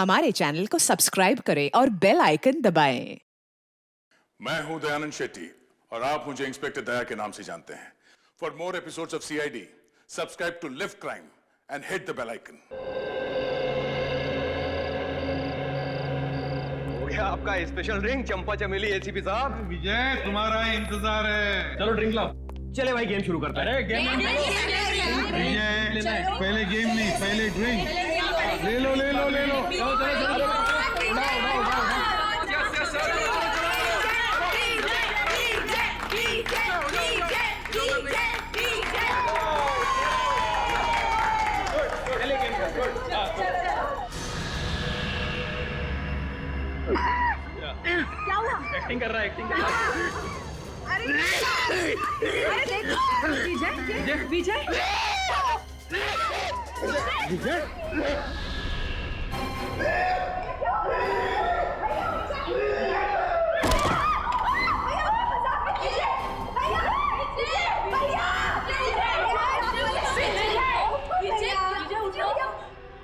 हमारे चैनल को सब्सक्राइब करें और बेल आइकन दबाएं। मैं हूं दयानंद शेट्टी और आप मुझे इंस्पेक्टर दया के नाम से जानते हैं। For more episodes of CID, subscribe to Liv Crime and hit the bell icon. हो गया आपका स्पेशल ड्रिंक चंपा चमेली एसीपी साहब। विजय तुम्हारा इंतजार है। चलो ड्रिंक लाओ। चले भाई गेम शुरू करते हैं। विजय पहले गेम नहीं, पहले ड्रिंक ले लो ले लो ले लो। क्या हुआ? एक्टिंग कर रहा है, एक्टिंग कर रहा है। अरे देखो विजय विजय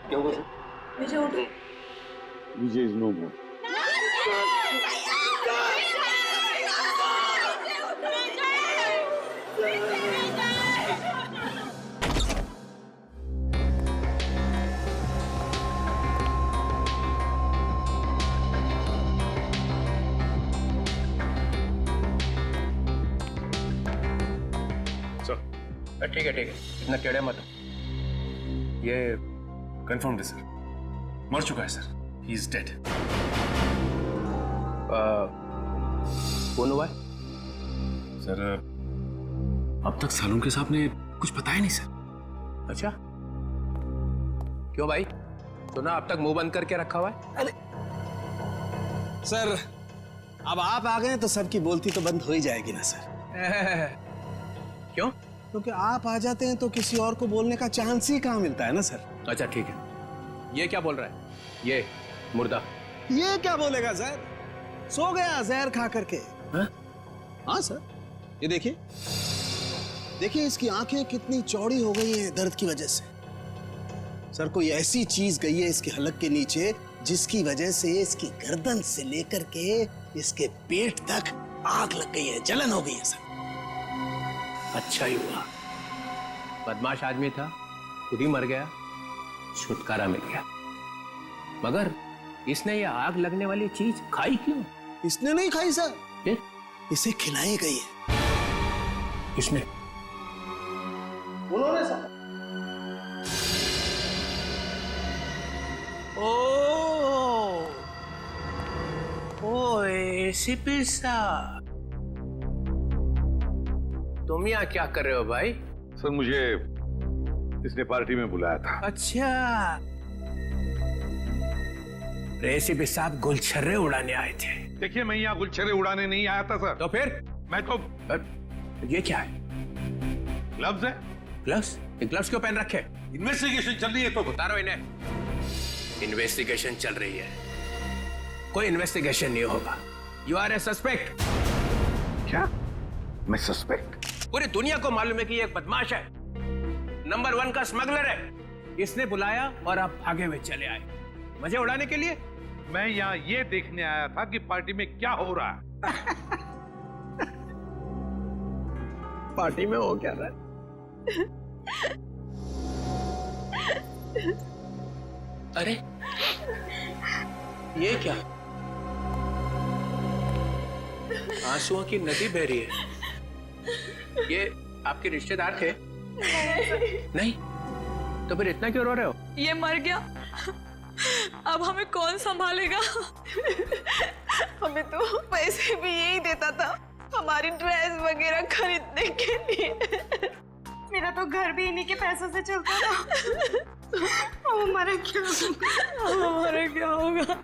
क्या हुआ? विजय उठो। विजय इज नो मोर। ठीक है इतना टेढ़े मत। ये कंफर्म्ड है सर, मर चुका है सर, ही इज डेड। कौन हुआ है? सर अब तक सालुंके साहब ने कुछ बताया नहीं सर। अच्छा क्यों भाई, सुना अब तक मुंह बंद करके रखा हुआ है? अरे सर, अब आप आ गए तो सबकी बोलती तो बंद हो ही जाएगी ना सर। क्यों? क्योंकि आप आ जाते हैं तो किसी और को बोलने का चांस ही कहाँ मिलता है ना सर। अच्छा ठीक है, ये क्या बोल रहा है? ये मुर्दा ये क्या बोलेगा सर, सो गया जहर खा करके। हाँ सर, ये देखिए देखिए इसकी आंखें कितनी चौड़ी हो गई हैं दर्द की वजह से। सर कोई ऐसी चीज गई है इसके हलक के नीचे जिसकी वजह से इसकी गर्दन से लेकर के इसके पेट तक आग लग गई है, जलन हो गई है सर। अच्छा ही हुआ, बदमाश आदमी था, खुद ही मर गया, छुटकारा मिल गया। मगर इसने ये आग लगने वाली चीज खाई क्यों? इसने नहीं खाई सर, फिर? इसे खिलाई गई है। किसने? उन्होंने सर। ओ एसीपी साहब, तुम यहाँ क्या कर रहे हो भाई? सर मुझे इसने पार्टी में बुलाया था। अच्छा, एसीपी साहब गुलछर्रे उड़ाने आए थे। देखिए मैं यहाँ गुलछर्रे उड़ाने नहीं आया था सर। तो फिर? मैं तो ये क्या है? ग्लव्स है। ग्लव्स? ये ग्लव्स क्यों पहन रखे? इन्वेस्टिगेशन चल रही है तो उतारो इन्हें। इन्वेस्टिगेशन चल रही है, कोई इन्वेस्टिगेशन नहीं होगा। You are a suspect. क्या? मैं सस्पेक्ट? पूरी दुनिया को मालूम है कि ये एक बदमाश है, नंबर 1 का स्मगलर है। इसने बुलाया और आप भागे हुए चले आए मजे उड़ाने के लिए। मैं यहाँ ये देखने आया था कि पार्टी में क्या हो रहा है। पार्टी में हो क्या रहा है? अरे ये क्या, आंसुओं की नदी बह रही है। ये आपके रिश्तेदार थे? नहीं, तो फिर इतना क्यों रो रहे हो? ये मर गया, अब हमें कौन संभालेगा? हमें तो पैसे भी यही देता था हमारी ड्रेस वगैरह खरीदने के लिए। मेरा तो घर भी इन्हीं के पैसों से चलता था। अब हमारा क्या होगा?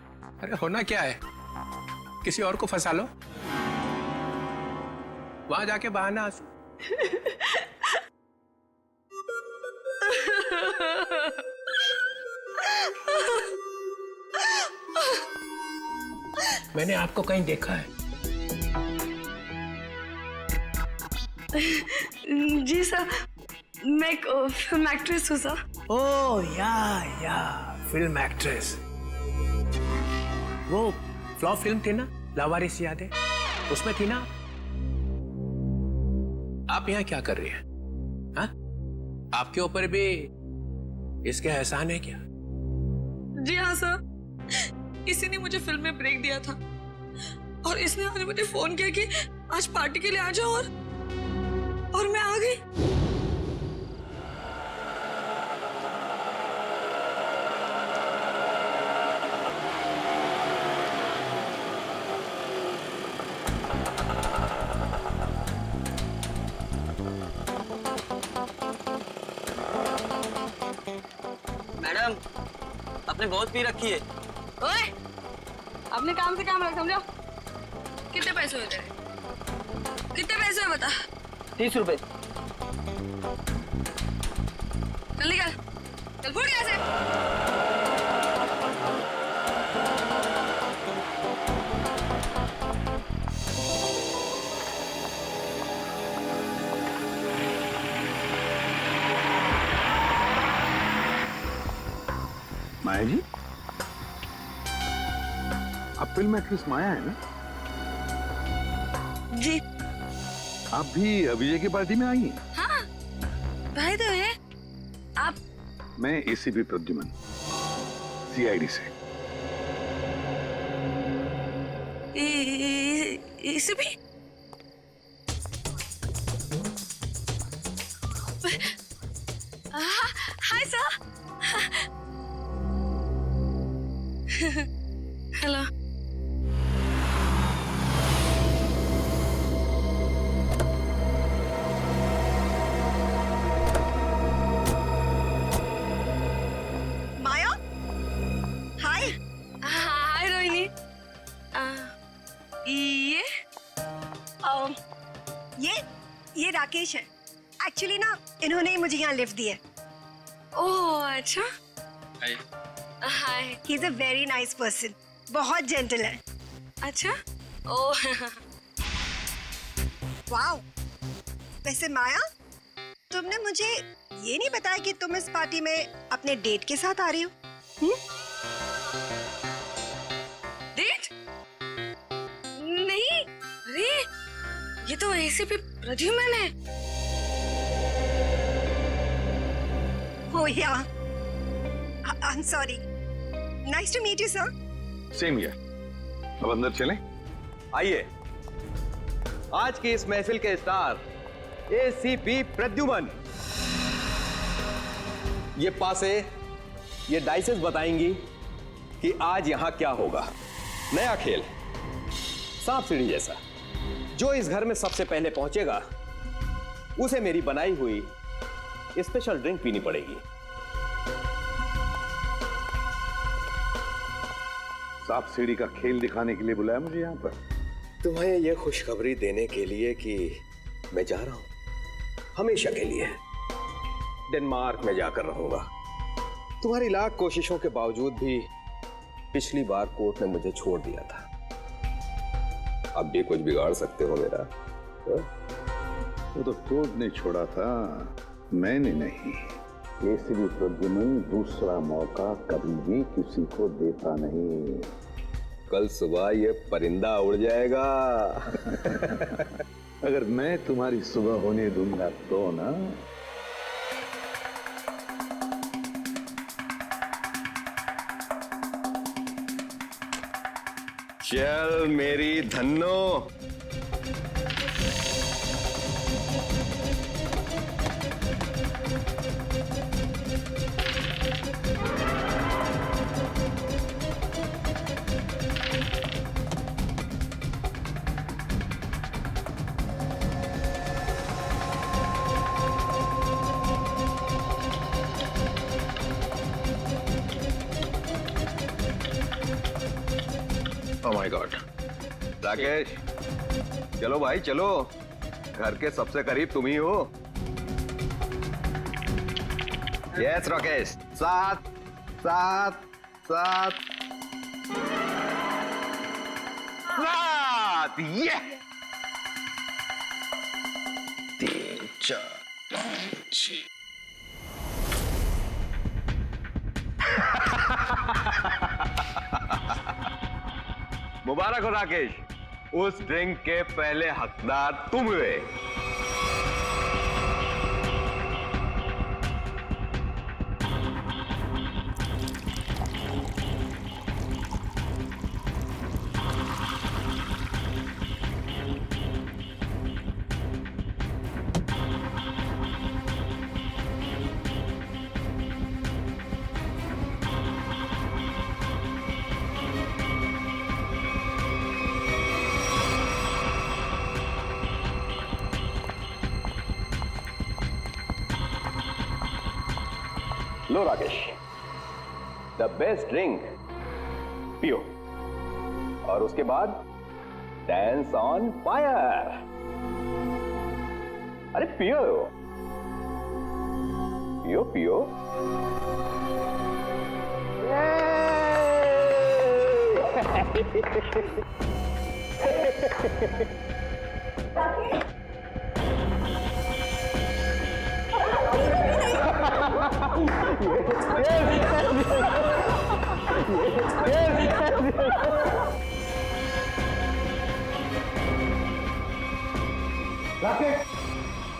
अरे होना क्या है, किसी और को फंसा लो, वहां जाके बहाना आंसू। मैंने आपको कहीं देखा है। जी सर, मैं एक फिल्म एक्ट्रेस हूँ सर। ओह या फिल्म एक्ट्रेस। वो फ्लॉप फिल्म थी ना, लावारिस याद है? उसमें थी ना। आप यहाँ क्या कर रही हैं? हाँ? आपके ऊपर भी इसके एहसान है क्या? जी हाँ सर, इसी ने मुझे फिल्म में ब्रेक दिया था और इसने आज मुझे फोन किया कि आज पार्टी के लिए आ जाओ और मैं आ गई। मैडम, आपने बहुत पी रखी है। ओए, अपने काम से काम रख, समझो। कितने पैसे हुए तेरे? कितने पैसे हुए बता? 30 रुपए। चल निकल, चल फुट यहाँ से। माया जी, आप फिल्म एक्ट्रेस माया है ना? जी आप भी विजय की पार्टी में आई हैं? हाँ, भाई तो है आप। मैं एसीपी प्रद्युमन, सीआईडी से। इसे भी हाय सर। हेलो। माया, हाय। हाय रोहिणी। ये राकेश है। एक्चुअली ना इन्होंने ही मुझे यहाँ लिफ्ट दी है। ओह अच्छा। Hi. Hi. He is a very nice person, बहुत जेंटल है। अच्छा। ओह। वाओ। वैसे माया, तुमने मुझे ये नहीं बताया कि तुम इस पार्टी में अपने डेट के साथ आ रही हो? डेट? नहीं, अरे ये तो एसीपी प्रद्युमन है। Oh yeah. I'm sorry. Nice to meet you, sir. Same here. अब अंदर चलें? आइए, आज की इस महफिल के स्टार एसीपी प्रद्युमन। ये पासे, ये डाइसेस बताएंगी कि आज यहां क्या होगा। नया खेल, सांप सीढ़ी जैसा। जो इस घर में सबसे पहले पहुंचेगा उसे मेरी बनाई हुई स्पेशल ड्रिंक पीनी पड़ेगी। सांप सीढ़ी का खेल दिखाने के लिए बुलाया मुझे यहाँ पर? तुम्हें यह खुशखबरी देने के लिए कि मैं जा रहा हूं हमेशा के लिए। डेनमार्क में जाकर रहूंगा। तुम्हारी लाख कोशिशों के बावजूद भी पिछली बार कोर्ट ने मुझे छोड़ दिया था। अब भी कुछ बिगाड़ सकते हो मेरा? वो तो कोर्ट ने छोड़ा था, मैंने नहीं। एसीपी प्रद्युमन दूसरा मौका कभी भी किसी को देता नहीं। कल सुबह ये परिंदा उड़ जाएगा। अगर मैं तुम्हारी सुबह होने दूंगा तो ना। चल मेरी Dhanno. Oh my God. Rakesh, चलो भाई चलो, घर के सबसे करीब तुम ही हो। यस राकेश, सात सात सात सात। ये 3 4 5 6। मुबारक हो राकेश, उस ड्रिंक के पहले हकदार तुम हुए। लो राकेश, द बेस्ट ड्रिंक पियो और उसके बाद डांस ऑन फायर। अरे पियो पियो पियो।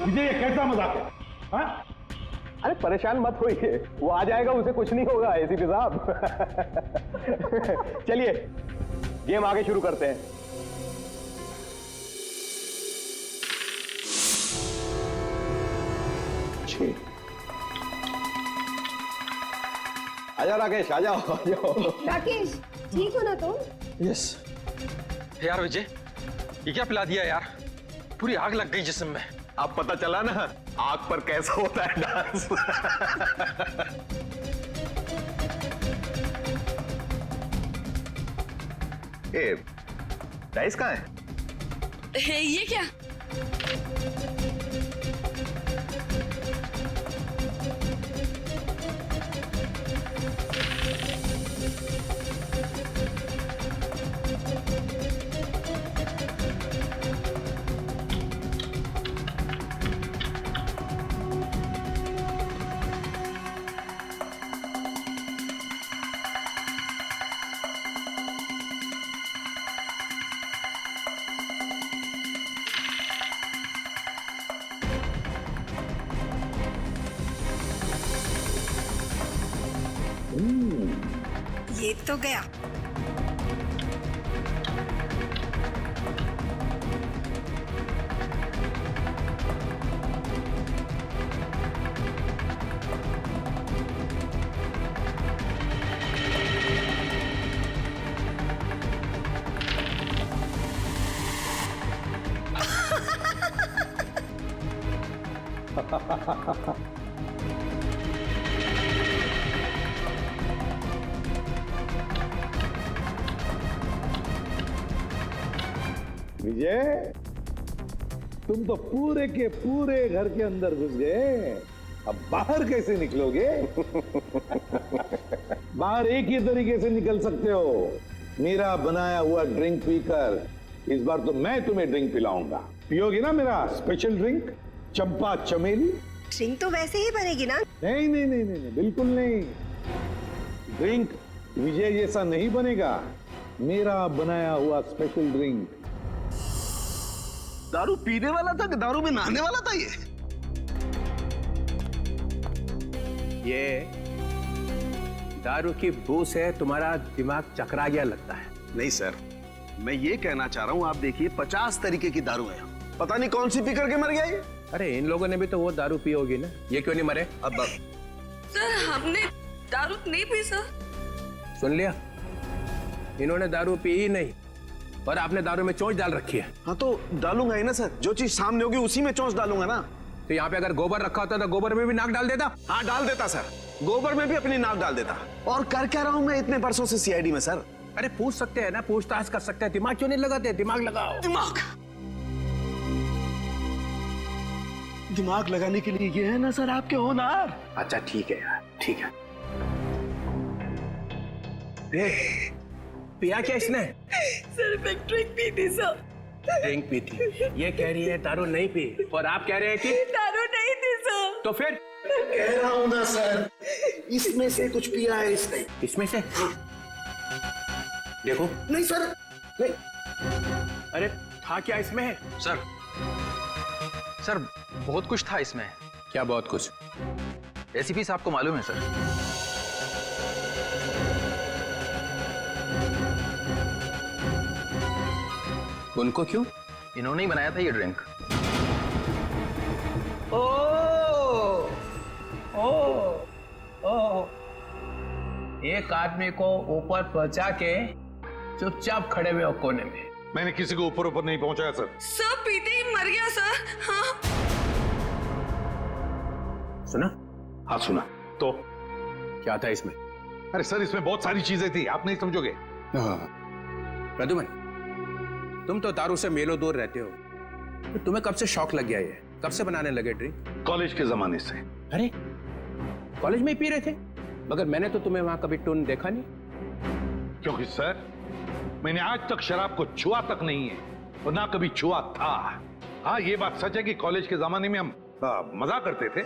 विजय, ये कैसा मजाक है? हाँ? अरे परेशान मत होइए, वो आ जाएगा, उसे कुछ नहीं होगा एसीपी साहब। चलिए गेम आगे शुरू करते हैं। आजा राकेश, आ जाओ आ जाओ। राकेश, ठीक हो ना तुम? यस। यार विजय, ये क्या पिला दिया यार? पूरी आग लग गई जिस्म में। अब पता चला ना आग पर कैसा होता है डांस। ए, डाइस कहाँ है? ये क्या? ये तो गया। विजय, तुम तो पूरे के पूरे घर के अंदर घुस गए, अब बाहर कैसे निकलोगे? बाहर एक ही तरीके से निकल सकते हो, मेरा बनाया हुआ ड्रिंक पीकर। इस बार तो मैं तुम्हें ड्रिंक पिलाऊंगा, पियोगी ना मेरा स्पेशल ड्रिंक चंपा चमेली? ड्रिंक तो वैसे ही बनेगी ना? नहीं नहीं नहीं नहीं, नहीं बिल्कुल नहीं। ड्रिंक विजय जैसा नहीं बनेगा, मेरा बनाया हुआ स्पेशल ड्रिंक। दारू पीने वाला था कि दारू में नहाने वाला था ये दारू की बू से तुम्हारा दिमाग चकरा गया लगता है। नहीं सर, मैं ये कहना चाह रहा हूँ, आप देखिए 50 तरीके की दारू है, पता नहीं कौन सी पी करके मर गया ये। अरे इन लोगों ने भी तो वो दारू पी होगी ना, ये क्यों नहीं मरे? अब सर हमने दारू नहीं पी सर। सुन लिया, इन्होंने दारू पी ही नहीं और आपने दारू में चोंच डाल रखी है। हाँ तो डालूंगा ही ना सर, जो चीज सामने होगी उसी में चोंच डालूंगा ना। तो यहाँ पे अगर गोबर रखा होता तो गोबर में भी नाक डाल देता। हाँ डाल देता सर, गोबर में भी अपनी नाक डाल देता। और कर क्या रहा हूँ मैं इतने बरसों से सीआईडी में सर? अरे पूछ सकते हैं ना, पूछताछ कर सकते हैं, दिमाग क्यों नहीं लगाते? दिमाग लगाओ। दिमाग लगाने के लिए ये है ना सर आपके होनहार। अच्छा ठीक है यार, ठीक है। पिया क्या इसने? सिर्फ एक ड्रिंक पी थी सर। ड्रिंक पी थी, ये कह रही है दारू नहीं पी, और आप कह रहे हैं कि दारू नहीं थी सर। तो फिर कह रहा हूँ ना सर, इसमें से कुछ पिया है इसने। इसमें से देखो। नहीं सर, नहीं, अरे था क्या इसमें? सर सर बहुत कुछ था इसमें। क्या बहुत कुछ? एसीपी साहब को मालूम है सर। उनको क्यों? इन्होंने ही बनाया था ये ड्रिंक। एक आदमी को ऊपर पहुंचा के चुपचाप खड़े हुए हो कोने में। मैंने किसी को ऊपर नहीं पहुंचाया सर। सर पीते ही मर गया सर। हाँ। सुना? हाँ सुना। तो क्या था इसमें? अरे सर इसमें बहुत सारी चीजें थी, आप नहीं समझोगे। प्रद्युमन, तुम तो दारू से मेलो दूर रहते हो, तो तुम्हें कब से शौक लग गया ये? कब से बनाने लगे ड्रिंक? कॉलेज के जमाने से। अरे कॉलेज में ही पी रहे थे? मगर मैंने तो तुम्हें वहां कभी टून देखा नहीं। क्योंकि सर मैंने आज तक शराब को छुआ तक नहीं है और ना कभी छुआ था। हाँ ये बात सच है कि कॉलेज के जमाने में हम मजा करते थे,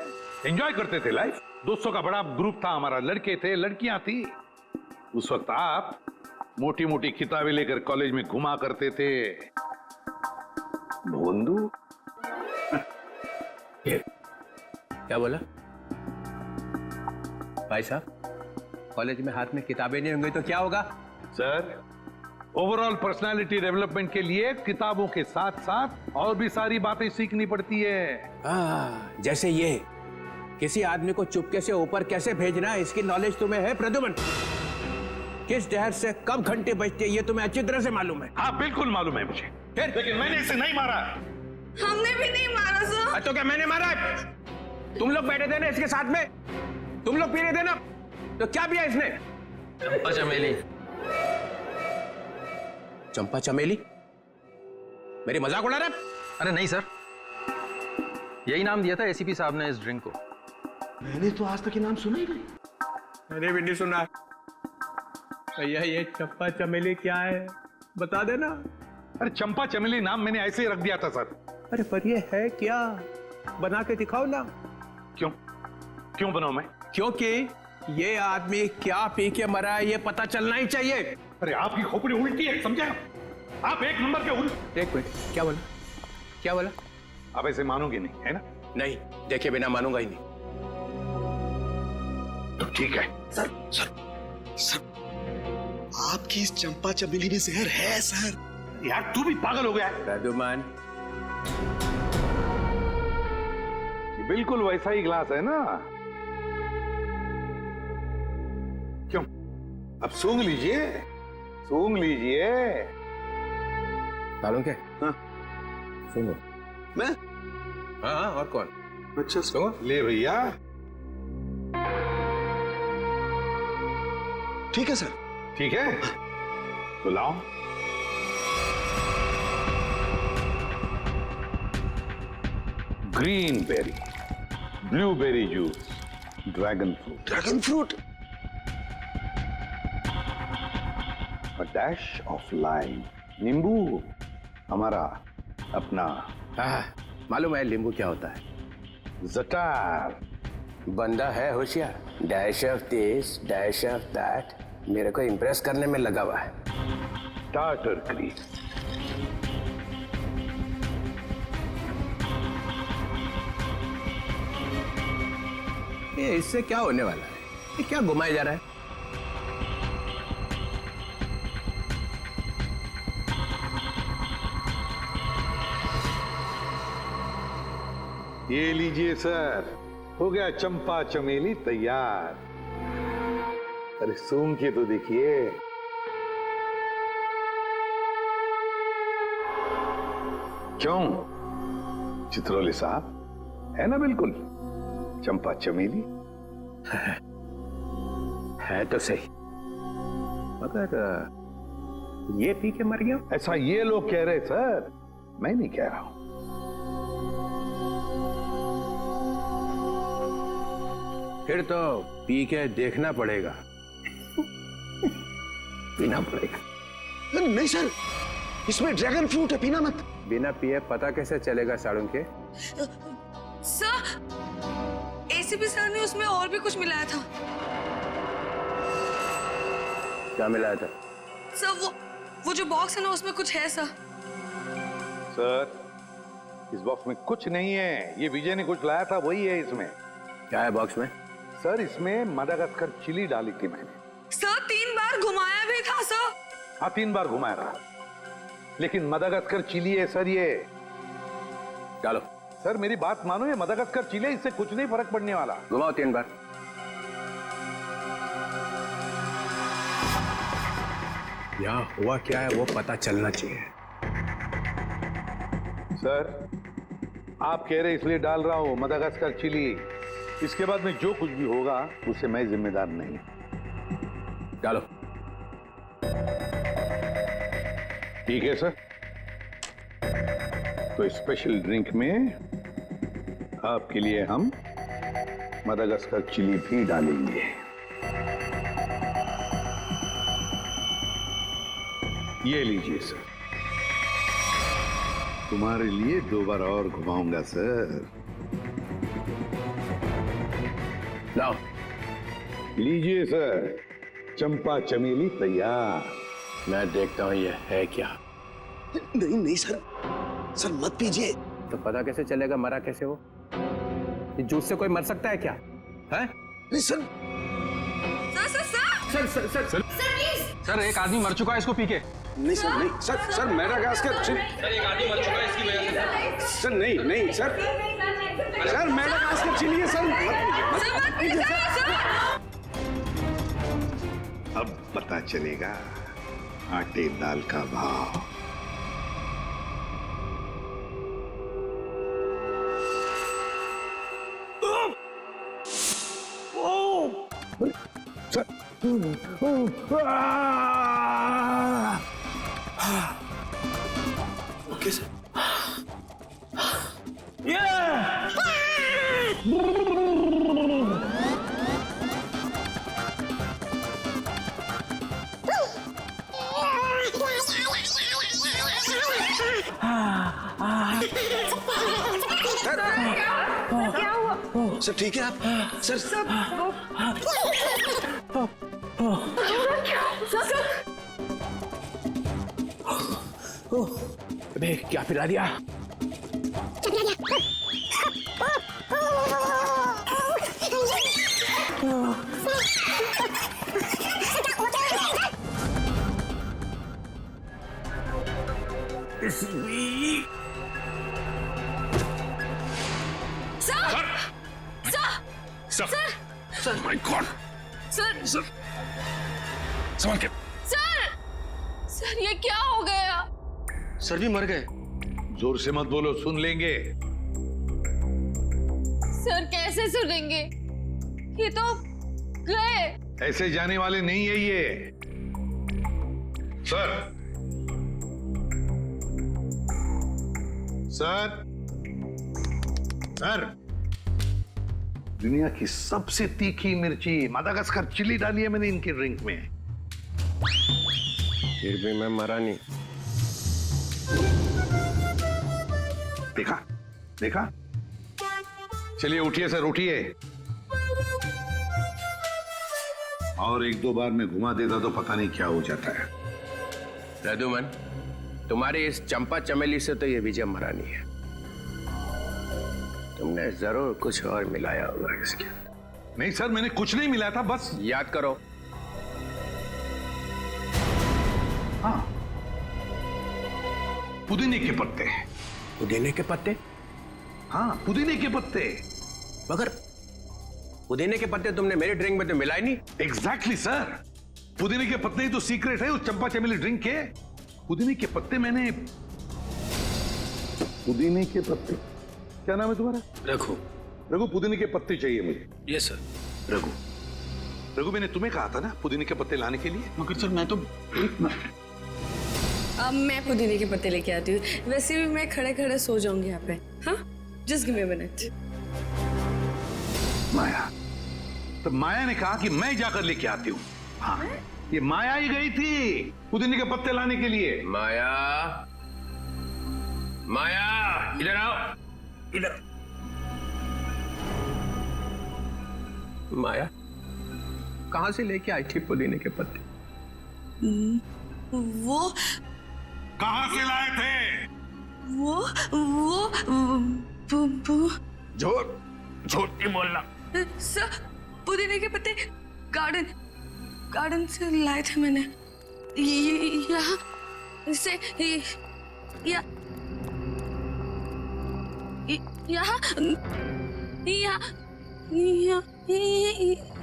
एंजॉय करते थे लाइफ। दोस्तों का बड़ा ग्रुप था हमारा, लड़के थे लड़कियां थी। उस वक्त आप मोटी मोटी किताबें लेकर कॉलेज में घुमा करते थे। भोंदू क्या बोला भाई साहब? कॉलेज में हाथ में किताबें नहीं होंगी तो क्या होगा? सर ओवरऑल पर्सनालिटी डेवलपमेंट के लिए किताबों के साथ साथ और भी सारी बातें सीखनी पड़ती है। जैसे ये किसी आदमी को चुपके से ऊपर कैसे भेजना है, इसकी नॉलेज तुम्हें है प्रद्युमन? किस जहर से कब घंटे बजते हैं ये तुम्हें अच्छी तरह से मालूम है। हाँ बिल्कुल मालूम है मुझे। फिर? लेकिन मैंने इसे नहीं मारा। हमने भी नहीं मारा सर। तो क्या मैंने मारा है? तुम लोग बैठे थे ना इसके साथ में, तुम लोग पी रहे थे ना, तो क्या पिया इसने? चंपा चमेली। चंपा चमेली? मेरी मजाक उड़ा रहा है? अरे नहीं सर, यही नाम दिया था एसीपी साहब ने इस ड्रिंक को। मैंने तो आज तक ये नाम सुना ही नहीं। मैंने भी नहीं सुना। भैया ये चंपा चमेली क्या है बता देना। अरे चंपा चमेली नाम मैंने ऐसे ही रख दिया था सर। अरे पर ये है क्या? बना के दिखाओ ना। क्यों क्यों बनाऊं मैं? क्योंकि ये आदमी क्या पी के मरा है ये पता चलना ही चाहिए। अरे आपकी खोपड़ी उल्टी है, समझे? आप एक नंबर के उल्टे। एक मिनट, क्या बोला? क्या बोला? आप ऐसे मानोगे नहीं है ना? नहीं, देखे बिना मानूंगा ही नहीं। तो ठीक है। सर सर सर आपकी इस चंपा चमेली में जहर है सर। यार तू भी पागल हो गया है। प्रद्युमन, ये बिल्कुल वैसा ही ग्लास है ना? क्यों? अब सूंघ लीजिए, सूंघ लीजिए। सालों के? हाँ सुनो। मैं? हाँ और कौन? अच्छा सुनो। ले भैया। ठीक है सर। ठीक है तो लाओ। Green berry, blueberry juice, dragon fruit. Dragon fruit? A dash of lime, नींबू, हमारा अपना। हाँ मालूम है नींबू क्या होता है। जटार। बंदा है होशियार। Dash of this dash of that, मेरे को इम्प्रेस करने में लगा हुआ है। Tartar cream. ये इससे क्या होने वाला है? ये क्या घुमाया जा रहा है? ये लीजिए सर, हो गया चंपा चमेली तैयार। अरे सूंघ के तो देखिए। क्यों चित्रोले साहब, है ना बिल्कुल चंपा चमेली? है तो सही, मगर ये पी के मर गया। ऐसा ये लोग कह रहे सर, मैं नहीं कह रहा हूं। फिर तो पी के देखना पड़ेगा। पीना पड़ेगा। नहीं सर, इसमें ड्रैगन फ्रूट है, पीना मत। बिना पिए पता कैसे चलेगा साड़ू के? सर एसीपी सर ने उसमें और भी कुछ मिलाया था। क्या मिलाया था? सर वो जो बॉक्स है ना उसमें कुछ है सर। सर, इस बॉक्स में कुछ नहीं है। ये विजय ने कुछ लाया था, वही है इसमें। क्या है बॉक्स में? सर, इसमें मदागास्कर चिली डाली थी मैंने। सर 3 बार घुमाया भी था सर। हाँ, 3 बार घुमाया था, लेकिन मदागास्कर चिली है सर ये। डालो। सर मेरी बात मानो, ये मदागास्कर चिली है, इससे कुछ नहीं फर्क पड़ने वाला। घुमाओ 3 बार। यहाँ हुआ क्या है वो पता चलना चाहिए। सर, आप कह रहे इसलिए डाल रहा हूं मदागास्कर चिली। इसके बाद में जो कुछ भी होगा उससे मैं जिम्मेदार नहीं। डालो। ठीक है सर। तो स्पेशल ड्रिंक में आपके लिए हम मदागास्कर चिली भी डालेंगे। ये लीजिए सर। तुम्हारे लिए 2 बार और घुमाऊंगा सर। लाओ। लीजिए सर, चंपा चमेली तैयार। मैं देखता हूं ये है क्या। नहीं नहीं सर, सर मत पीजिए। तो पता कैसे चलेगा मरा कैसे वो? इस जूस से कोई मर सकता है क्या? है? नहीं सर। Sir please. सर, एक आदमी मर चुका है इसको पी के। नहीं सर, नहीं sir, sir Madagascar chilli. Sir, एक आदमी मर चुका है इसकी वजह से। सर नहीं नहीं सर, सर मदागास्कर चिली है सर। मत पीजिए सर। अब पता चलेगा आटे दाल का भाव। Okay sir. क्या हुआ? सर ठीक है आप? सर अबे क्या पिला दिया? Sir my God. सर संभाल के। सर ये क्या हो गया? सर भी मर गए। जोर से मत बोलो, सुन लेंगे। सर कैसे सुनेंगे? ये तो गए। ऐसे जाने वाले नहीं है ये। सर, सर, सर, दुनिया की सबसे तीखी मिर्ची मदागास्कर चिली डाली है मैंने इनके ड्रिंक में। फिर भी मैं मरा नहीं। देखा देखा। चलिए उठिए सर, उठिए। और 1-2 बार में घुमा देता तो पता नहीं क्या हो जाता है। रघुमन, तुम्हारी इस चंपा चमेली से तो ये विजय मरा नहीं है। तुमने जरूर कुछ और मिलाया होगा इसके। नहीं सर, मैंने कुछ नहीं मिलाया था, बस याद करो। हाँ, पुदीने के पत्ते। पुदीने के पत्ते? हाँ, पुदीने के पत्ते। मगर पुदीने के पत्ते तुमने मेरे ड्रिंक में तो मिलाए नहीं। एग्जैक्टली सर, पुदीने के पत्ते ही तो सीक्रेट है उस चंपा चमेली ड्रिंक के। पुदीने के पत्ते मैंने। पुदीने के पत्ते, क्या नाम है तुम्हारा? रघु। रघु, पुदीने के पत्ते चाहिए मुझे। Yes sir. रघु, रघु मैंने तुम्हें कहा था ना पुदीने के पत्ते लाने के लिए। मगर सर मैं तो अब मैं पुदीने के पत्ते लेके आती हूँ। वैसे भी मैं खड़े खड़े सो जाऊंगी यहाँ पे। हाँ, just give me a minute. Maya, तो माया ने कहा कि मैं जाकर लेके आती हूँ। हाँ, ये माया ही गई थी पुदीने के पत्ते लाने के लिए। माया, माया इधर आओ, इधर। माया कहां से लेके आई थी पुदीने के पत्ते? वो कहां से लाए थे? वो झूठ झूठ नहीं बोलना। सर, पुदीने के पत्ते गार्डन से लाए थे मैंने। यहाँ से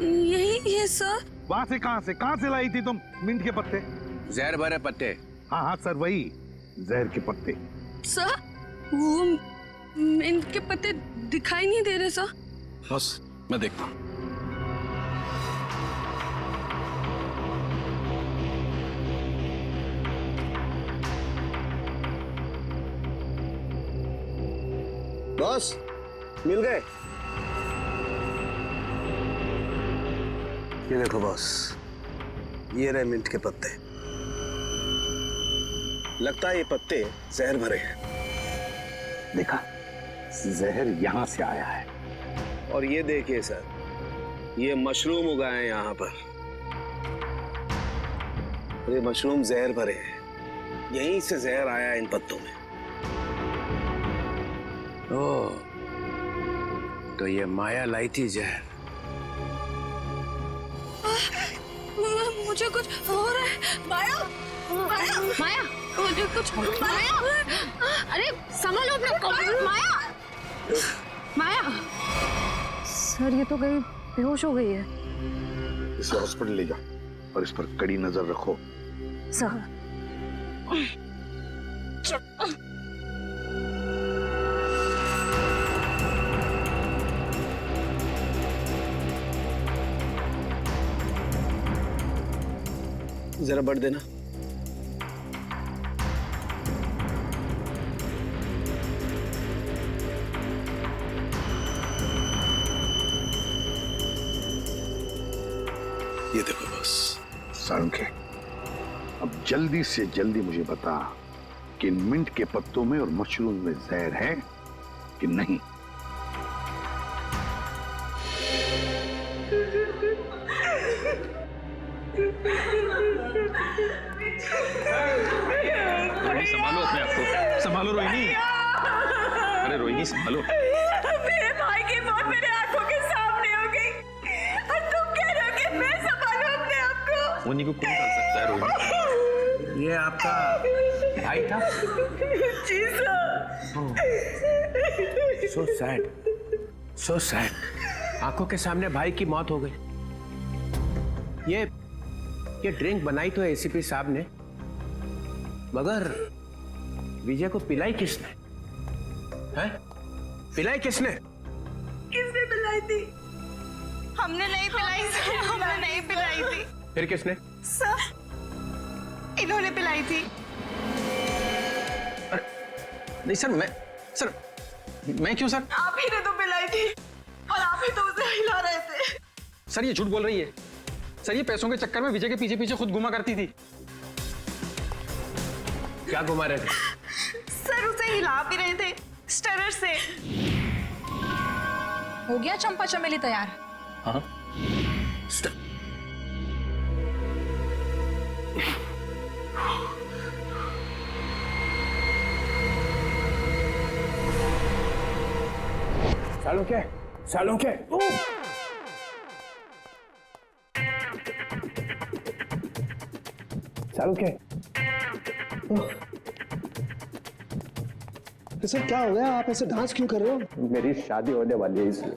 यही है सर। वहां से कहां से लाई थी तुम मिंट के पत्ते? जहर भरे पत्ते। हाँ सर, वही जहर के पत्ते। सर, वो इनके पत्ते दिखाई नहीं दे रहे सर। बस मैं देखता हूँ। बॉस, मिल गए? ये देखो बॉस, ये रहे मिंट के पत्ते। लगता है ये पत्ते जहर भरे हैं। देखा, जहर यहां से आया है। और ये देखिए सर, ये मशरूम उगाए हैं यहाँ पर। ये मशरूम जहर भरे हैं, यहीं से जहर आया है इन पत्तों में। ओ, तो ये माया लाई थी जहर। मुझे कुछ हो रहा है। माया, मुझे कुछ माया। अरे संभालो अपने को। माया। सर, ये तो गई बेहोश हो गई है। इसे हॉस्पिटल ले जाओ और इस पर कड़ी नजर रखो। सर, जरा बढ़ देना। ये देखो बस। सालुंखे, अब जल्दी से जल्दी मुझे बता कि इन मिंट के पत्तों में और मशरूम में जहर है कि नहीं। रोहिणी, संभालो अपने आप को। संभालो रोहिणी। अरे रोहिणी, संभालो। मेरे भाई की मौत मेरे आंखों के सामने हो गई और तुम कह रहे हो कि मैं संभालूं अपने आप को। उन्हीं को कौन कर सकता है रोहिणी? ये आपका भाई था? जी sir. So sad, so sad. आंखों के सामने भाई की मौत हो गई। ये ड्रिंक बनाई तो एसीपी साहब ने, मगर विजय को पिलाई किसने? हैं? पिलाई किसने? किसने पिलाई थी? हमने नहीं पिलाई सर, हमने नहीं पिलाई थी। फिर किसने? सर, इन्होंने पिलाई थी। नहीं सर, मैं क्यों सर? आप ही ने तो पिलाई थी और आप ही तो उसे हिला रहे थे। सर ये झूठ बोल रही है। सर ये पैसों के चक्कर में विजय के पीछे पीछे खुद घुमा करती थी। क्या घुमा रहे थे? सर उसे हिला भी रहे थे स्टरर से। हो गया चंपा चमेली तैयार? हाँ। सालुंखे, सालुंखे। सालुंखे। सर क्या हो गया? आप ऐसे डांस क्यों कर रहे हो? मेरी शादी होने वाली है इसलिए।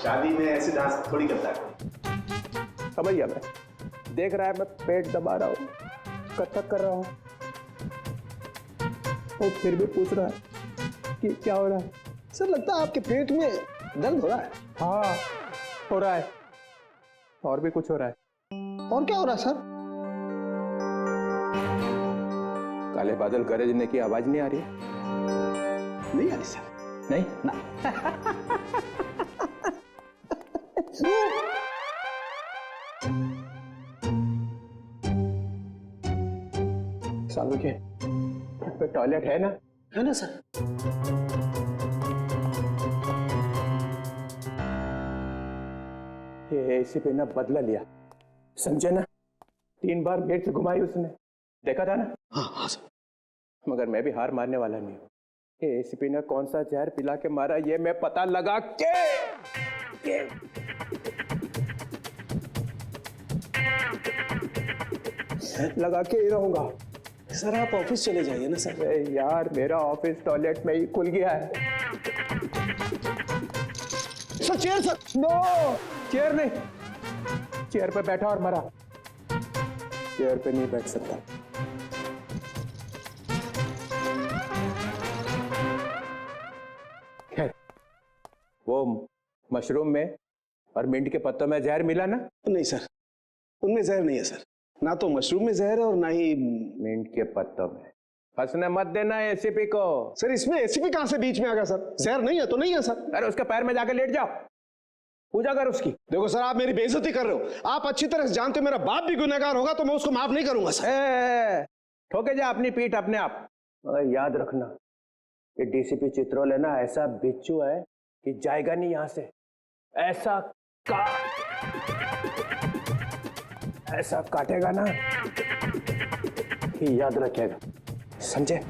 शादी में ऐसे डांस थोड़ी करता है। समझ गया मैं। देख रहा है मैं पेट दबा रहा हूँ, कथक कर रहा हूँ, और फिर भी पूछ रहा है कि क्या हो रहा है। सर लगता है आपके पेट में दर्द हो रहा है। हाँ हो रहा है, और भी कुछ हो रहा है। और क्या हो रहा है सर? काले बादल गरजने की आवाज नहीं आ रही? नहीं आ रही सर। नहीं ना। सालुंखे, पे टॉयलेट है ना? है ना सर। ये एसी पे ना बदला लिया, समझे ना? 3 बार गेट से घुमाई उसने, देखा था ना? हाँ हाँ सर। मगर मैं भी हार मानने वाला नहीं हूँ। ये एसीपी ने कौन सा जहर पिला के मारा ये मैं पता लगा के ही रहूंगा। सर आप ऑफिस चले जाइए ना सर। अरे यार मेरा ऑफिस टॉयलेट में ही खुल गया है। Sir chair sir. No, chair नहीं, चेयर पे बैठा और मरा, चेयर पे नहीं बैठ सकता। खैर, वो मशरूम में और मिंट के पत्तों में जहर मिला ना? नहीं सर, उनमें जहर नहीं है सर। ना तो मशरूम में जहर है और ना ही मिंट के पत्तों में। फंसने मत देना एसीपी को। सर इसमें एसीपी कहां से बीच में आ गया सर? जहर नहीं है तो नहीं है सर। अरे उसके पैर में जाकर लेट जाओ, पूजा कर उसकी। देखो सर आप मेरी बेइज्जती कर रहे हो। आप अच्छी तरह से जानते हो मेरा बाप भी गुनहगार होगा तो मैं उसको माफ नहीं करूंगा सर। ठोके जा अपनी पीठ अपने आप। मगर याद रखना कि डीसीपी चित्रोले ना ऐसा बिच्छू है कि जाएगा नहीं यहां से। ऐसा काटेगा ना कि याद रखेगा, समझे?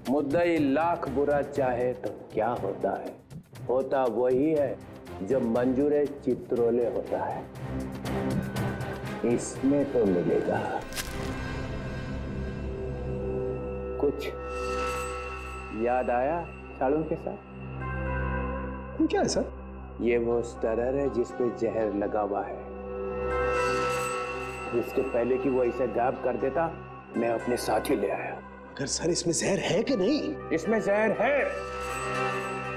मुद्दई लाख बुरा चाहे तो क्या होता है, होता वही है जो मंजूर चित्रोले होता है। इसमें तो मिलेगा कुछ। याद आया साड़ू के साथ? क्या है सर? ये वो स्टरर है जिसपे जहर लगा हुआ है। इसके पहले कि वो इसे गायब कर देता मैं अपने साथ ही ले आया। अगर सर इसमें जहर है कि नहीं? इसमें जहर है।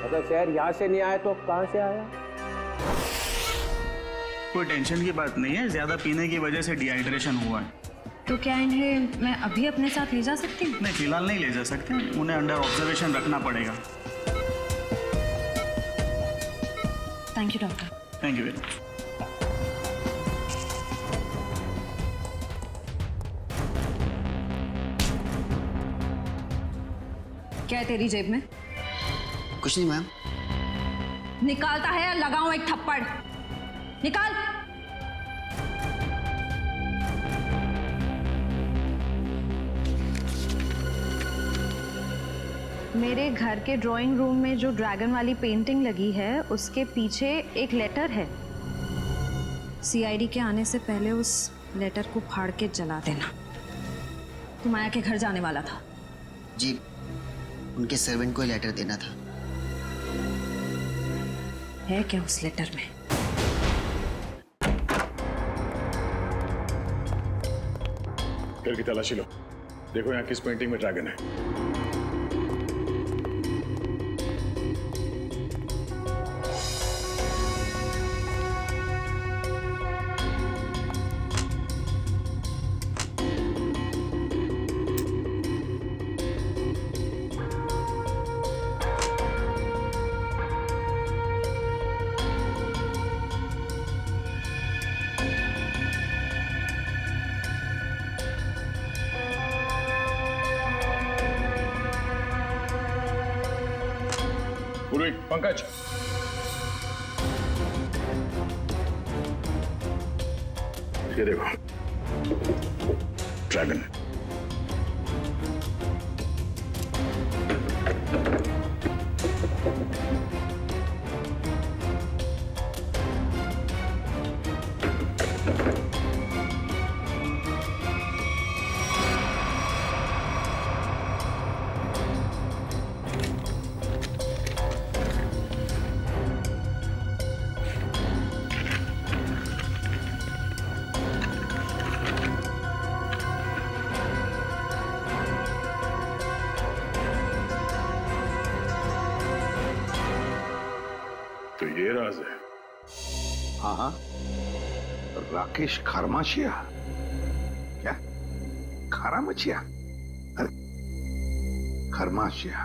अगर जहर यहाँ से नहीं आया तो कहाँ से आया? कोई टेंशन की बात नहीं है, ज्यादा पीने की वजह से डिहाइड्रेशन हुआ है। तो क्या इन्हें मैं अभी अपने साथ ले जा सकती हूँ? नहीं, फिलहाल नहीं ले जा सकते, उन्हें अंडर ऑब्जर्वेशन रखना पड़ेगा। Thank you doctor. Thank you very much. क्या है तेरी जेब में? कुछ नहीं मैम। निकालता है या लगाऊं एक थप्पड़? निकाल। मेरे घर के ड्राइंग रूम में जो ड्रैगन वाली पेंटिंग लगी है उसके पीछे एक लेटर है। सीआईडी के आने से पहले उस लेटर को फाड़ के जला देना। तू माया के घर जाने वाला था? जी, उनके सर्वेंट को लेटर देना था। है क्या उस लेटर में? घर की तलाशी लो, देखो यहाँ किस पेंटिंग में ड्रैगन है। पंकज, ये देखो ड्रैगन। तो ये राज है। हाँ हाँ, राकेश खरमाशिया। क्या? खरामचिया? अरे खरमाशिया,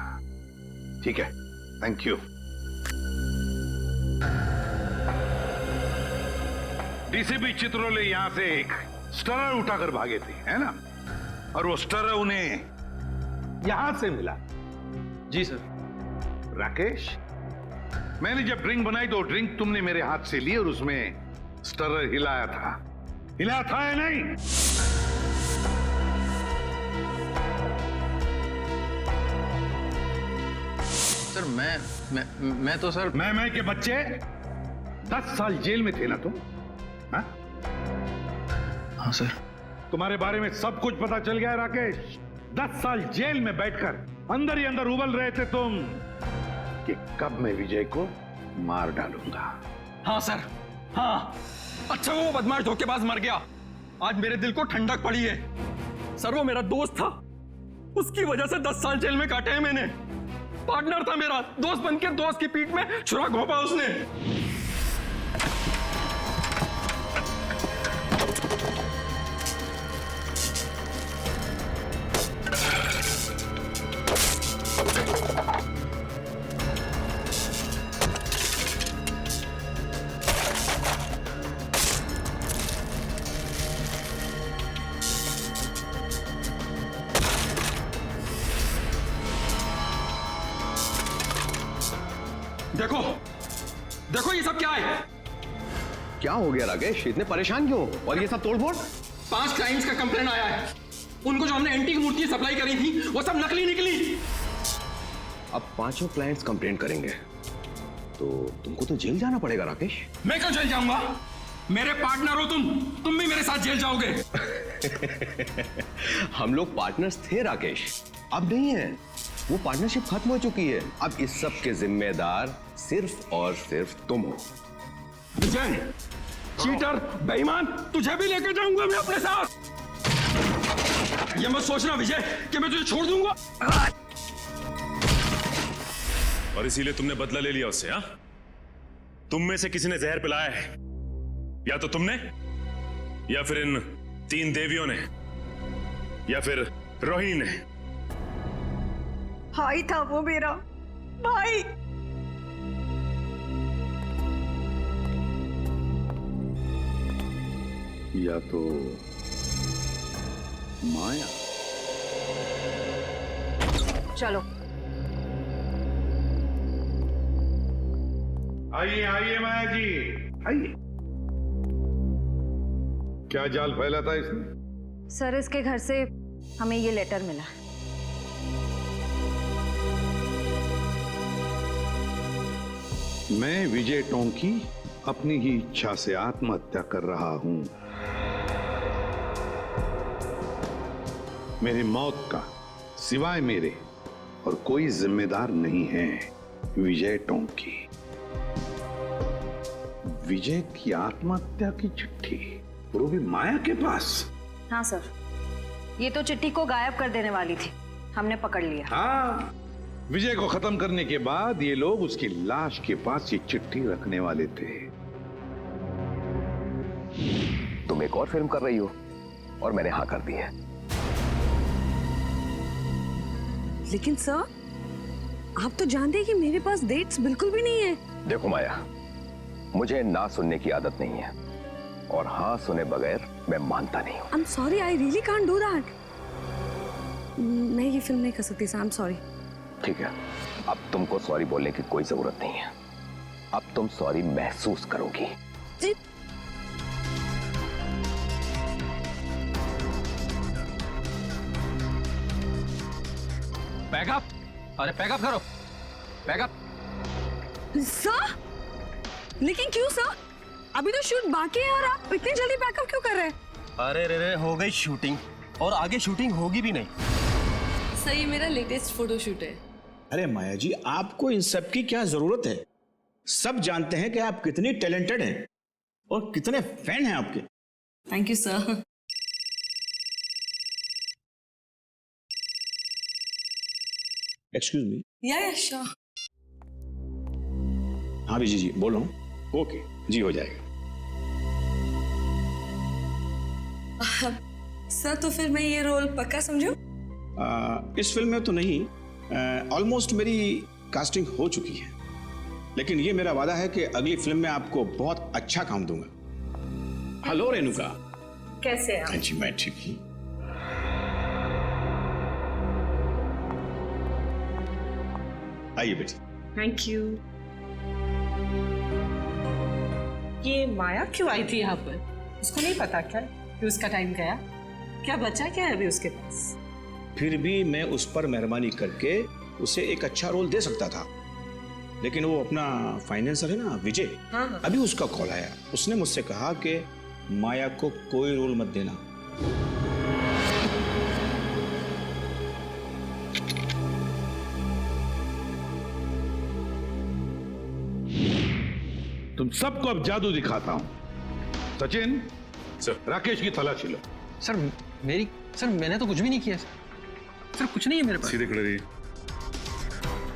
ठीक है, थैंक यू। डीसीपी चित्रोले यहां से एक स्टरर उठाकर भागे थे, है ना? और वो स्टरर उन्हें यहां से मिला। जी सर। राकेश, मैंने जब ड्रिंक बनाई तो ड्रिंक तुमने मेरे हाथ से ली और उसमें स्टरर हिलाया था, हिलाया था या नहीं? सर मैं तो सर मैं के बच्चे 10 साल जेल में थे ना तुम? हाँ? हाँ सर। तुम्हारे बारे में सब कुछ पता चल गया है राकेश। 10 साल जेल में बैठकर अंदर ही अंदर उबल रहे थे तुम कि कब मैं विजय को मार डालूंगा। हाँ सर, हाँ। अच्छा वो बदमाश धोखेबाज मर गया, आज मेरे दिल को ठंडक पड़ी है। सर वो मेरा दोस्त था, उसकी वजह से 10 साल जेल में काटे हैं मैंने। पार्टनर था मेरा, दोस्त बनके दोस्त की पीठ में छुरा घोंपा उसने। देखो देखो ये सब क्या है? क्या हो गया राकेश, इतने परेशान क्यों? और ये सब तोड़फोड़? 5 क्लाइंट्स का कंप्लेन आया है। उनको जो हमने एंटीक मूर्ति सप्लाई करी थी वो सब नकली निकली। अब 5 क्लाइंट्स कंप्लेन करेंगे तो तुमको तो जेल जाना पड़ेगा राकेश। मैं क्यों जेल जाऊंगा? मेरे पार्टनर हो तुम भी मेरे साथ जेल जाओगे। हम लोग पार्टनर्स थे राकेश, अब नहीं है। वो पार्टनरशिप खत्म हो चुकी है। अब इस सब के जिम्मेदार सिर्फ और सिर्फ तुम हो। विजय, चीटर, बेईमान, तुझे भी लेकर जाऊंगा मैं अपने साथ। ये मत सोचना विजय कि मैं तुझे छोड़ दूंगा। और इसीलिए तुमने बदला ले लिया उससे? हाँ, तुम में से किसी ने जहर पिलाया है, या तो तुमने, या फिर इन 3 देवियों ने, या फिर रोहिणी ने। भाई था वो मेरा भाई। या तो माया। चलो आइए आइए माया जी, आइए। क्या जाल फैला था इसने? सर, इसके घर से हमें ये लेटर मिला है। मैं विजय टोंकी अपनी ही इच्छा से आत्महत्या कर रहा हूं। मेरी मौत का सिवाय मेरे और कोई जिम्मेदार नहीं है। विजय टोंकी। विजय की आत्महत्या की चिट्ठी, वो भी माया के पास। हाँ सर, ये तो चिट्ठी को गायब कर देने वाली थी, हमने पकड़ लिया। हाँ, विजय को खत्म करने के बाद ये लोग उसकी लाश के पास ये चिट्ठी रखने वाले थे। तुम एक और फिल्म कर रही हो और मैंने हाँ कर दी है। लेकिन सर, आप तो जानते हैं कि मेरे पास डेट्स बिल्कुल भी नहीं है। देखो माया, मुझे ना सुनने की आदत नहीं है और हाँ सुने बगैर मैं मानता नहीं हूँ। I'm sorry, I really can't do that. मैं ये फिल्म नहीं कर सकती सर, I'm sorry. ठीक है, अब तुमको सॉरी बोलने की कोई जरूरत नहीं है। अब तुम सॉरी महसूस करोगी। जी। पैकअप, अरे पैकअप करो, पैकअप। सर, लेकिन क्यों सर? अभी तो शूट बाकी है और आप इतनी जल्दी पैकअप क्यों कर रहे हैं? अरे रे हो गई शूटिंग और आगे शूटिंग होगी भी नहीं। सर, ये मेरा लेटेस्ट फोटोशूट है। अरे माया जी, आपको इन सब की क्या जरूरत है? सब जानते हैं कि आप कितनी टैलेंटेड हैं और कितने फैन हैं आपके। Thank you sir. Excuse me. या श्योर। हाँ विजय जी, बोल रहा हूँ। ओके जी, हो जाएगा। सर, तो फिर मैं ये रोल पक्का समझूं? इस फिल्म में तो नहीं, ऑलमोस्ट मेरी कास्टिंग हो चुकी है, लेकिन ये मेरा वादा है कि अगली फिल्म में आपको बहुत अच्छा काम दूंगा। हेलो रेणुका। कैसे हैं आप? जी मैं ठीक हूँ। आइए बेटी। Thank you. ये माया क्यों आई थी यहाँ पर? उसको नहीं पता क्या कि उसका टाइम गया? क्या बचा क्या है अभी उसके पास? फिर भी मैं उस पर मेहरबानी करके उसे एक अच्छा रोल दे सकता था, लेकिन वो अपना फाइनेंसर है ना विजय, हाँ। अभी उसका कॉल आया। उसने मुझसे कहा कि माया को कोई रोल मत देना। तुम सबको अब जादू दिखाता हूं। सचिन, राकेश की तलाशी लो। सर मैंने तो कुछ भी नहीं किया सर कुछ नहीं है मेरे पास। सीधे खड़े रहिए।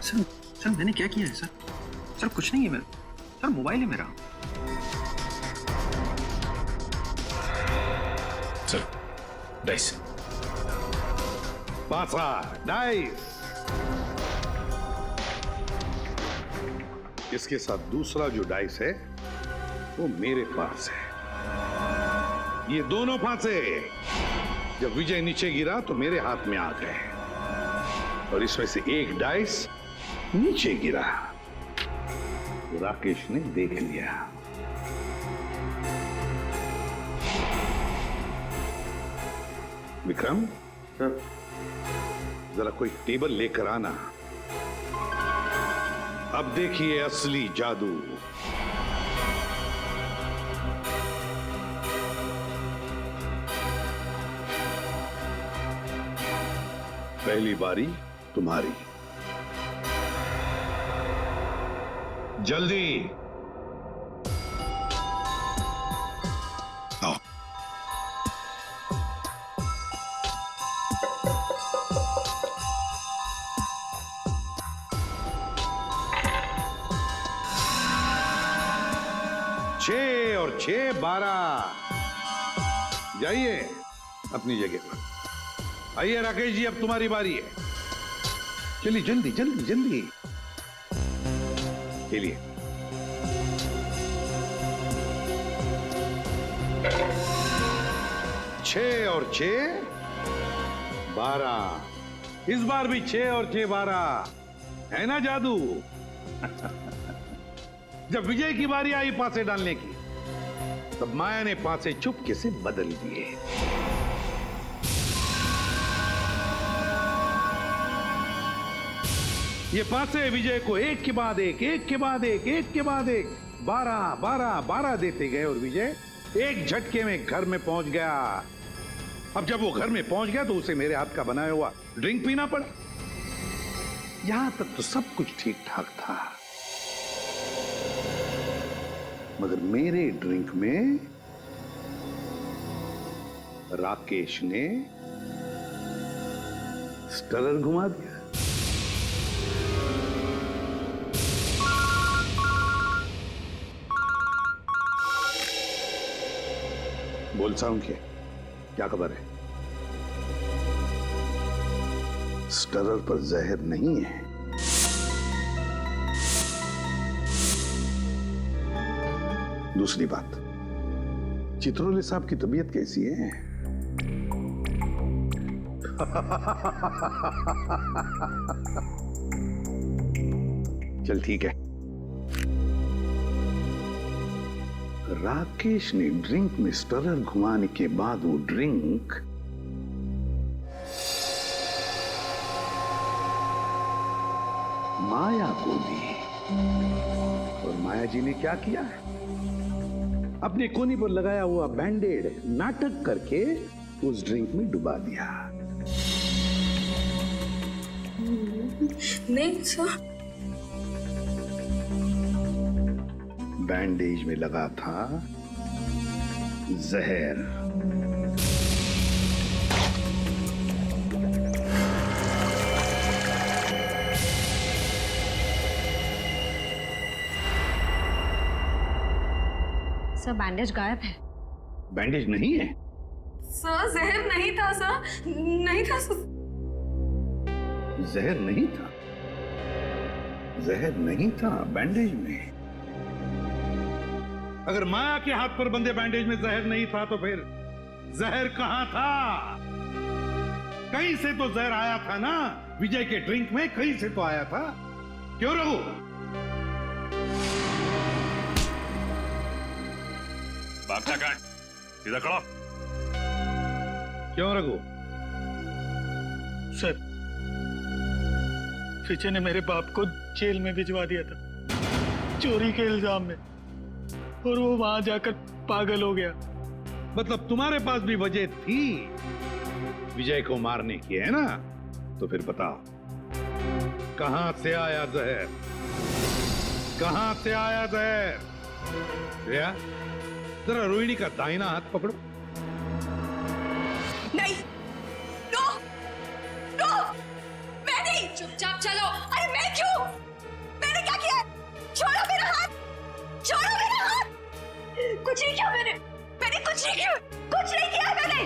सर मैंने क्या किया है सर कुछ नहीं है मेरा। सर मोबाइल है मेरा। Sir dice. पासा डाइस। इसके साथ दूसरा जो डाइस है वो मेरे पास है। ये दोनों फांसे जब विजय नीचे गिरा तो मेरे हाथ में आ गए, और इसमें से एक डाइस नीचे गिरा तो राकेश ने देख लिया। विक्रम, जरा कोई टेबल लेकर आना। अब देखिए असली जादू। पहली बारी तुम्हारी। जल्दी आओ। छह और 6 12। जाइए अपनी जगह पर। आइए राकेश जी, अब तुम्हारी बारी है। चलिए जल्दी जल्दी जल्दी चलिए। छह और 6 12। इस बार भी 6 और 6 12 है ना जादू? जब विजय की बारी आई पासे डालने की, तब माया ने पासे चुपके से बदल दिए। ये पासे विजय को एक के बाद एक, एक के बाद एक, एक के बाद एक 12 12 12 देते गए, और विजय एक झटके में घर में पहुंच गया। अब जब वो घर में पहुंच गया तो उसे मेरे हाथ का बनाया हुआ ड्रिंक पीना पड़ा। यहां तक तो सब कुछ ठीक ठाक था, मगर मेरे ड्रिंक में राकेश ने स्टरर घुमा दिया। बोल साउंड क्या खबर है? स्टरर पर जहर नहीं है। दूसरी बात, चित्रोले साहब की तबीयत कैसी है? चल ठीक है। राकेश ने ड्रिंक में स्टरर घुमाने के बाद वो ड्रिंक माया को दी, और माया जी ने क्या किया? अपने कोनी पर लगाया हुआ बैंडेड नाटक करके उस ड्रिंक में डुबा दिया। नहीं सर, बैंडेज में लगा था जहर। सर बैंडेज गायब है। बैंडेज नहीं है सर, जहर नहीं था सर, नहीं था सर। जहर नहीं था? जहर नहीं था बैंडेज में? अगर माया के हाथ पर बंधे बैंडेज में जहर नहीं था तो फिर जहर कहां था? कहीं से तो जहर आया था ना, विजय के ड्रिंक में कहीं से तो आया था। क्यों रघु? भागता कहां है? सीधा खड़ा। क्यों रघु? सर, विजय ने मेरे बाप को जेल में भिजवा दिया था चोरी के इल्जाम में, और वो वहां जाकर पागल हो गया। मतलब तुम्हारे पास भी वजह थी विजय को मारने की, है ना? तो फिर बताओ, कहां से आया जहर? कहां से आया जहर? श्रेया, जरा रोहिणी का दाहिना हाथ पकड़ो। नहीं, नो, नो, मैं नहीं। चुपचाप चलो। अरे मैं क्यों? मैंने क्या किया? छोड़ो मेरा हाथ, छोड़ो मेरा हाथ। कुछ नहीं किया मैंने कुछ नहीं किया, कुछ नहीं किया मैंने।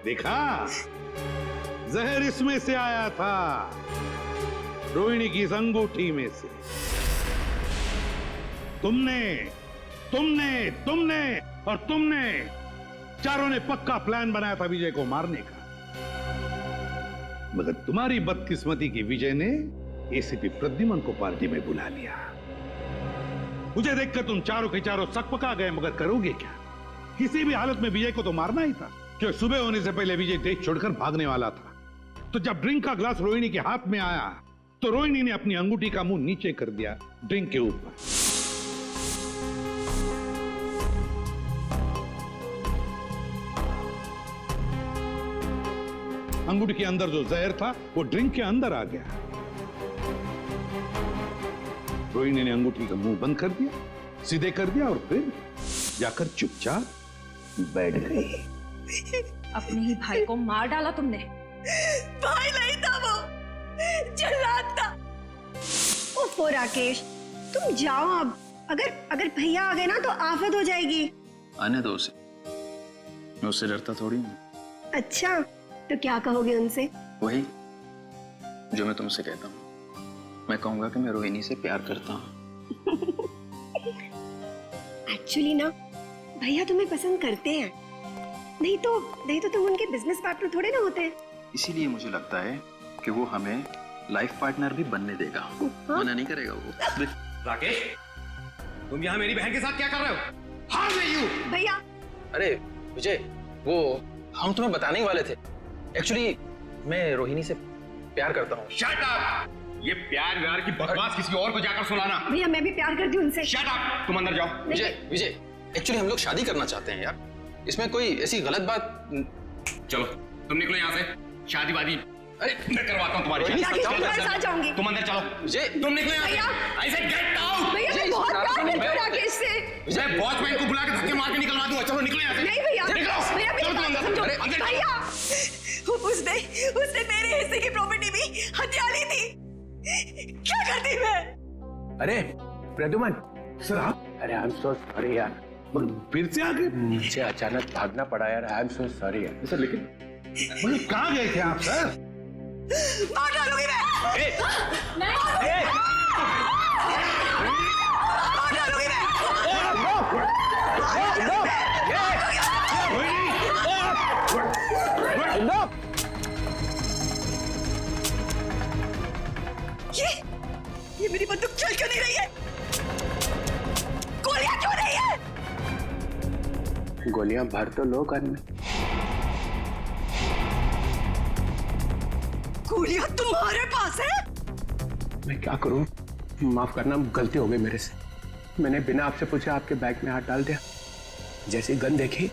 देखा, जहर इसमें से आया था, रोहिणी की इस अंगूठी में से। तुमने और तुमने चारों ने पक्का प्लान बनाया था विजय को मारने का, मगर तुम्हारी बदकिस्मती की विजय ने एसीपी प्रद्युमन को पार्टी में बुला लिया। मुझे देखकर तुम चारों के चारों सकपका गए, मगर करोगे क्या? किसी भी हालत में विजय को तो मारना ही था, क्योंकि सुबह होने से पहले विजय देश छोड़कर भागने वाला था। तो जब ड्रिंक का ग्लास रोहिणी के हाथ में आया तो रोहिणी ने अपनी अंगूठी का मुंह नीचे कर दिया ड्रिंक के ऊपर। अंगूठी के अंदर जो जहर था वो ड्रिंक के अंदर आ गया। रोहिणी ने अंगूठी का मुंह बंद कर दिया, सीधे कर दिया, और फिर जाकर चुपचाप बैठ गई। अपने ही भाई को मार डाला तुमने। भाई नहीं था वो, जल्लाद था। ओफो राकेश, तुम जाओ अब। अगर भैया आ गए ना तो आफत हो जाएगी। आने दो उसे, मैं उससे डरता थोड़ी हूँ। अच्छा, तो क्या कहोगे उनसे? वही जो मैं तुमसे कहता हूँ। मैं कहूंगा कि मैं रोहिणी से प्यार करता हूँ। एक्चुअली ना, भैया तुम्हें पसंद करते हैं, नहीं तो तुम उनके बिजनेस पार्टनर थोड़े ना होते। इसीलिए मुझे लगता है कि वो हमें लाइफ पार्टनर भी बनने देगा। मना नहीं करेगा वो। राकेश, तुम यहाँ मेरी बहन के साथ क्या कर रहे हो? How are you? भैया। अरे विजय, वो हम तुम्हें बताने ही वाले थे। एक्चुअली मैं रोहिणी से प्यार करता हूँ। Shut up! ये प्यार व्यार की बकवास किसी और को जाकर सुनाना। भैया मैं भी प्यार करती हूँ उनसे। Shut up! तुम अंदर जाओ। विजय, एक्चुअली हम लोग शादी करना चाहते हैं यार। इसमें कोई ऐसी गलत बात। चलो तुम निकलो यहाँ से। शादी-वादी अरे मैं करवाता हूँ तुम्हारी शादी। जाऊंगी। तुम अंदर चलो। विजय, तुम निकलो यहाँ से। I said get out! भैया मैं बहुत प्यार करती हूँ राकेश से। विजय, वॉचमैन को बुला के धक्के मार के निकलवा दूंगा। चलो निकलो यहाँ से। नहीं भैया, निकलो। भैया चलो तुम अंदर। अरे अंदर। भैया, उसने मेरे हिस्से की प्रॉपर्टी भी हथिया ली थी। क्या करती मैं? अरे प्रद्युमन, सर आप? अरे आई एम सो सॉरी यार, फिर से आके नीचे अचानक भागना पड़ा यार। आई एम सो सॉरी यार। सर लेकिन कहाँ गए थे आप सर? मार डालूंगी मैं। मार डालूंगी मैं। ये मेरी बंदूक चल क्यों नहीं रही है? गोलियां क्यों नहीं है? गोलियां भर तो लो गन में। गोलियां तुम्हारे पास है? मैं क्या करूं? माफ करना, गलती हो गई मेरे से। मैंने बिना आपसे पूछे आपके बैग में हाथ डाल दिया। जैसे गन देखी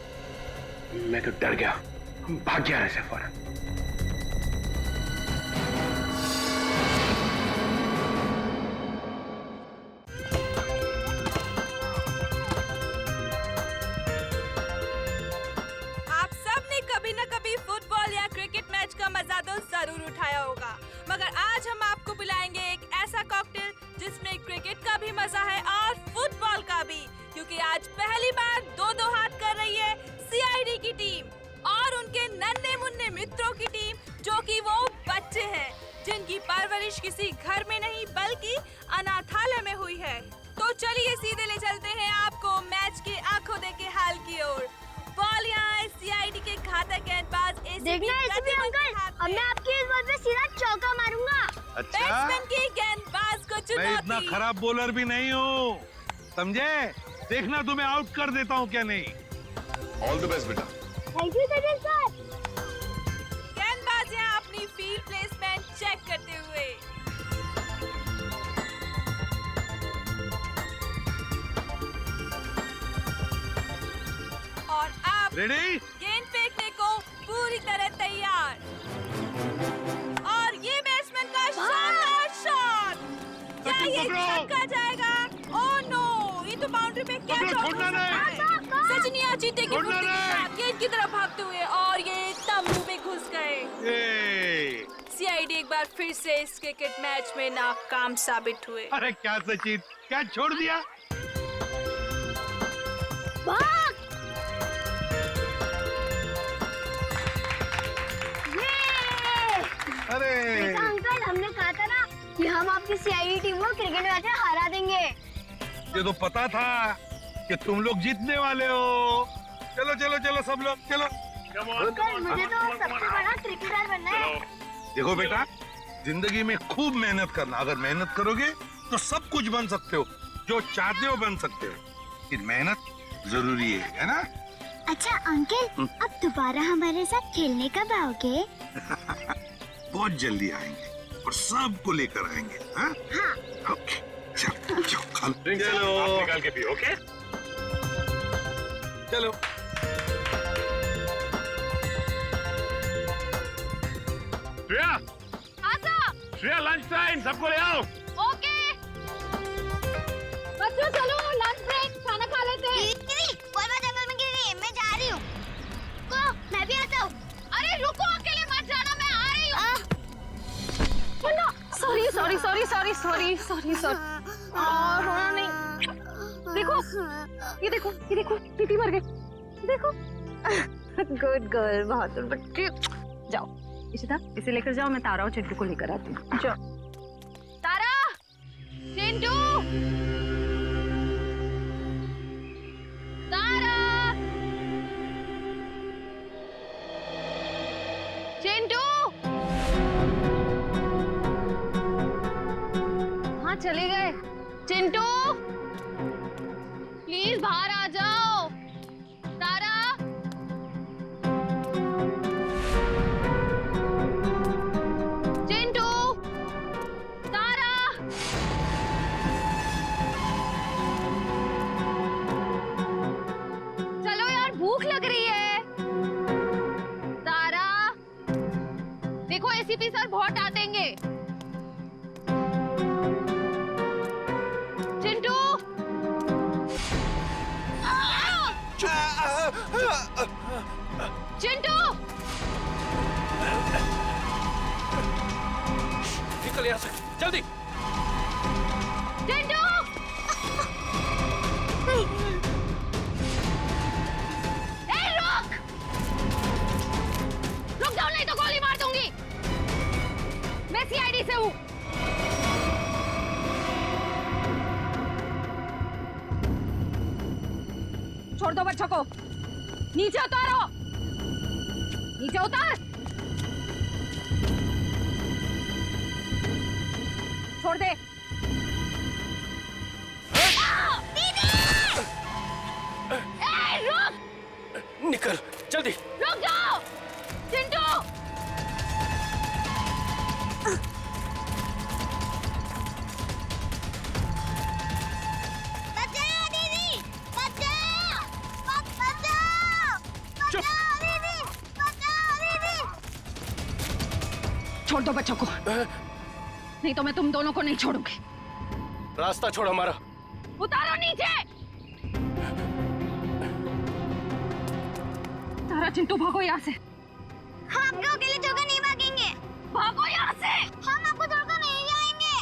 मैं तो डर गया, भाग गया ऐसे फौरन। आप सबने कभी न कभी फुटबॉल या क्रिकेट मैच का मजा तो जरूर उठाया होगा, मगर आज हम आपको पिलाएंगे एक ऐसा कॉकटेल जिसमें क्रिकेट का भी मजा है और फुटबॉल का भी, क्योंकि आज पहली बार दो हाथ कर रही है सीआईडी की टीम और उनके नन्हे मुन्ने मित्रों की टीम, जो कि वो बच्चे हैं जिनकी परवरिश किसी घर में नहीं बल्कि अनाथालय में हुई है। तो चलिए सीधे ले चलते हैं आपको मैच के आंखों देखे हाल की ओर। बॉल यहाँ है सीआईडी के घातक गेंदबाज देखना एसीपी अंकल, अब मैं आपकी इस बॉल पे सीधा चौका मारूंगा। अच्छा? बैट्समैन की गेंदबाज को मैं चुनौती। इतना खराब बॉलर भी नहीं हूँ, समझे? देखना तुम्हें आउट कर देता हूँ क्या नहीं। ऑल द बेस्ट बेटा। Thank you Sachin sir. गेंदबाजियां अपनी फील्ड प्लेसमेंट चेक करते हुए। और अब रेडी? गेंद फेंकने को पूरी तरह तैयार। और ये बैट्समैन का शानदार शॉट। क्या ये छक्का जाएगा? ओह नो, ये तो बाउंड्री पे क्या छोड़ना नहीं। सचिन यहाँ जीते की फुर्ती के साथ गेंद की तरफ भागते हुए और ये तंबू में घुस गए। सीआईडी एक बार फिर से इस क्रिकेट मैच में नाकाम साबित हुए। अरे क्या सचिन, क्या छोड़ दिया? अरे अंकल, हमने कहा था ना कि हम आपकी सीआईडी टीम को क्रिकेट मैच में हरा देंगे। ये तो पता था कि तुम लोग जीतने वाले हो। चलो चलो चलो सब लोग चलो। अंकल, मुझे तो सबसे बड़ा क्रिकेटर बनना है। देखो बेटा, जिंदगी में खूब मेहनत करना। अगर मेहनत करोगे तो सब कुछ बन सकते हो, जो चाहते हो बन सकते हो। लेकिन मेहनत जरूरी है ना? अच्छा अंकल, अब दोबारा हमारे साथ खेलने कब आओगे? बहुत जल्दी आएंगे और सबको लेकर आएंगे। हाँ? ओके, चलो चलो खा लो। चलो निकाल के पियो। ओके चलो। श्रेया, श्रेया लंच टाइम, सबको ले आओ। ओके। बच्चों चलो लंच ब्रेक, खाना खा लेते हैं। जंगल में गिर रही है, मैं जा रही हूँ। मैं भी आता हूँ। अरे रुको, अकेले मत जाना, मैं आ रही हूँ। Sorry sorry sorry sorry sorry sorry sorry. रोना नहीं। देखो ये देखो ये देखो, टीटी मर गई। देखो गुड गर्ल, बहादुर बच्ची। जाओ इशिता, इसे लेकर जाओ, मैं तारा और चिंटू को लेकर आती हूँ। जाओ तारा, चिंटू, तारा, चिंटू। हाँ चले गए। चिंटू प्लीज बाहर आ जाओ। तारा, चिंटू, तारा। चलो यार, भूख लग रही है। तारा, देखो एसीपी सर बहुत डांटेंगे। चिंटू, चिंटू, निकल यहाँ से जल्दी। चिंटू, रुक, रुक जाओ नहीं तो गोली मार दूंगी। मैं सीआईडी से हूँ। छोड़ दो बच्चों को, नीचे उतारो, नीचे उतार। छोड़ दे। रुक, निकल जल्दी। रुक जाओ चिंटू। बचाओ दीदी, बचाओ, बचाओ, बचाओ दीदी, बचाओ दीदी। छोड़ दो बच्चों को, नहीं तो मैं तुम दोनों को नहीं छोड़ूंगी। रास्ता छोड़ हमारा। उतारो नीचे। तारा चिंटू भागो यहाँ से। हम आपको अकेले छोड़कर नहीं भागेंगे। भागो यहाँ से। हम आपको छोड़कर नहीं जाएंगे।